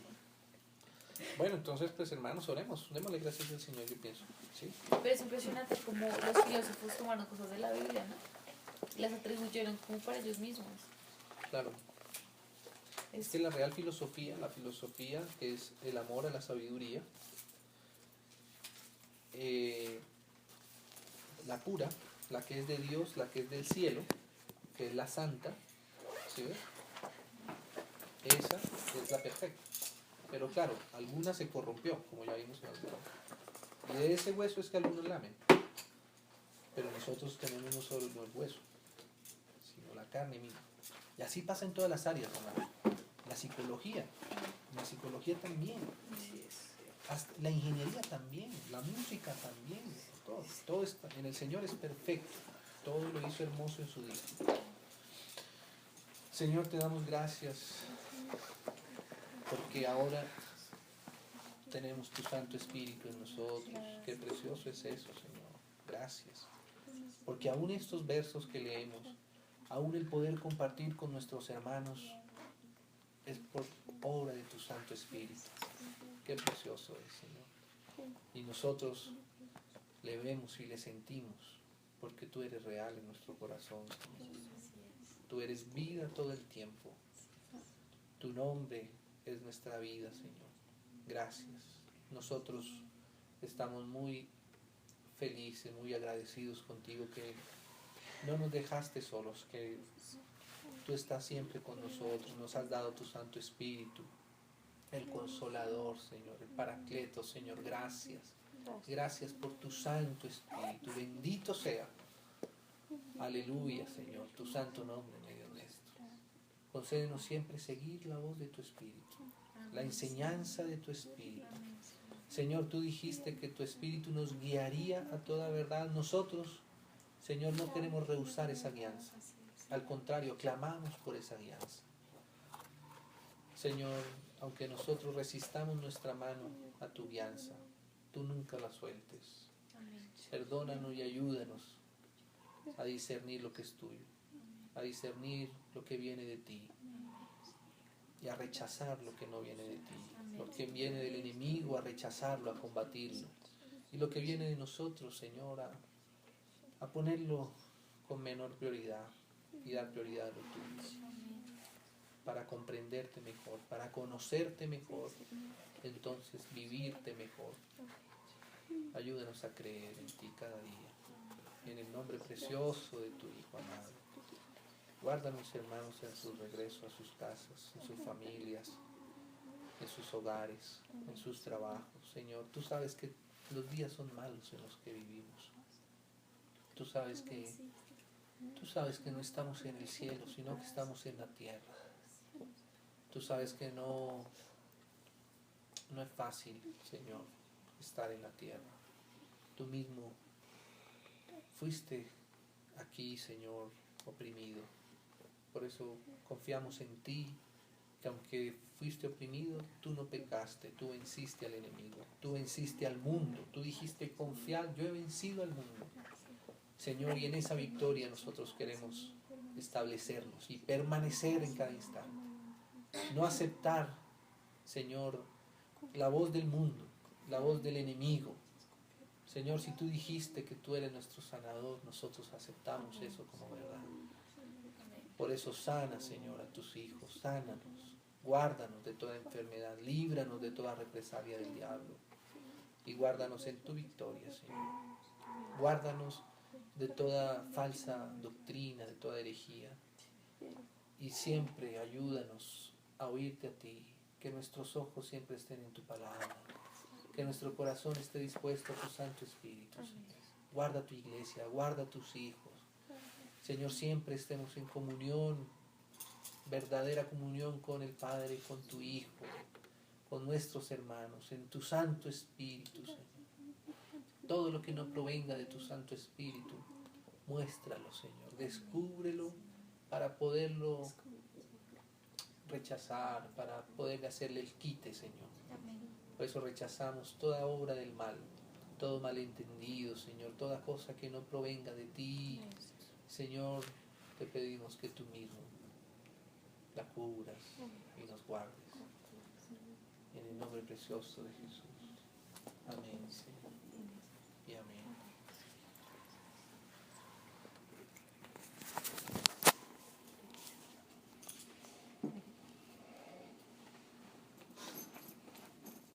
Bueno, entonces, pues hermanos, oremos. Démosle gracias al Señor, yo pienso. ¿Sí? Pero es impresionante como los filósofos tomaron cosas de la Biblia, ¿no? Y las atribuyeron como para ellos mismos. Claro. Es que la real filosofía, es el amor a la sabiduría, la pura, la que es de Dios, la que es del cielo, que es la santa, ¿sí ves? Esa es la perfecta. Pero claro, alguna se corrompió, como ya vimos en el video. Y de ese hueso es que algunos lamen. Pero nosotros tenemos no solo el hueso, sino la carne misma. Y así pasa en todas las áreas, hermanos. La psicología también. Hasta la ingeniería también, la música también. Todo está, en el Señor es perfecto. Todo lo hizo hermoso en su día. Señor, te damos gracias porque ahora tenemos tu Santo Espíritu en nosotros. Qué precioso es eso, Señor. Gracias. Porque aún estos versos que leemos, aún el poder compartir con nuestros hermanos, es por obra de tu Santo Espíritu. Qué precioso es, Señor. Y nosotros le vemos y le sentimos, porque tú eres real en nuestro corazón, Señor. Tú eres vida todo el tiempo. Tu nombre es nuestra vida, Señor. Gracias. Nosotros estamos muy felices, muy agradecidos contigo que no nos dejaste solos, que tú estás siempre con nosotros, nos has dado tu Santo Espíritu, el Consolador, Señor, el Paracleto, Señor, gracias. Gracias por tu Santo Espíritu, bendito sea. Aleluya, Señor, tu santo nombre en medio nuestro. Concédenos siempre seguir la voz de tu Espíritu, la enseñanza de tu Espíritu. Señor, tú dijiste que tu Espíritu nos guiaría a toda verdad. Nosotros, Señor, no queremos rehusar esa guianza. Al contrario, clamamos por esa guianza. Señor, aunque nosotros resistamos nuestra mano a tu guianza, tú nunca la sueltes. Perdónanos y ayúdanos a discernir lo que es tuyo, a discernir lo que viene de ti y a rechazar lo que no viene de ti, lo que viene del enemigo, a rechazarlo, a combatirlo, y lo que viene de nosotros, Señor, a ponerlo con menor prioridad y dar prioridad a lo tuyo, para comprenderte mejor, para conocerte mejor, entonces vivirte mejor. Ayúdanos a creer en ti cada día. En el nombre precioso de tu Hijo amado. Guarda a mis hermanos en su regreso a sus casas, en sus familias, en sus hogares, en sus trabajos. Señor, tú sabes que los días son malos en los que vivimos. Tú sabes que no estamos en el cielo, sino que estamos en la tierra. Tú sabes que no es fácil, Señor, estar en la tierra. Tú mismo fuiste aquí, Señor, oprimido. Por eso confiamos en ti, que aunque fuiste oprimido, tú no pecaste, tú venciste al enemigo, tú venciste al mundo, tú dijiste confiar, yo he vencido al mundo. Señor, y en esa victoria nosotros queremos establecernos y permanecer en cada instante. No aceptar, Señor, la voz del mundo, la voz del enemigo. Señor, si tú dijiste que tú eres nuestro sanador, nosotros aceptamos eso como verdad. Por eso sana, Señor, a tus hijos, sánanos, guárdanos de toda enfermedad, líbranos de toda represalia del diablo y guárdanos en tu victoria, Señor. Guárdanos de toda falsa doctrina, de toda herejía y siempre ayúdanos a oírte a ti, que nuestros ojos siempre estén en tu palabra, que nuestro corazón esté dispuesto a tu Santo Espíritu, Señor. Guarda tu iglesia, guarda a tus hijos. Señor, siempre estemos en comunión, verdadera comunión con el Padre, con tu Hijo, con nuestros hermanos, en tu Santo Espíritu, Señor. Todo lo que no provenga de tu Santo Espíritu, muéstralo, Señor, descúbrelo para poderlo rechazar, para poder hacerle el quite, Señor. Por eso rechazamos toda obra del mal, todo malentendido, Señor, toda cosa que no provenga de ti. Señor, te pedimos que tú mismo la cubras y nos guardes. En el nombre precioso de Jesús. Amén, Señor. Y amén.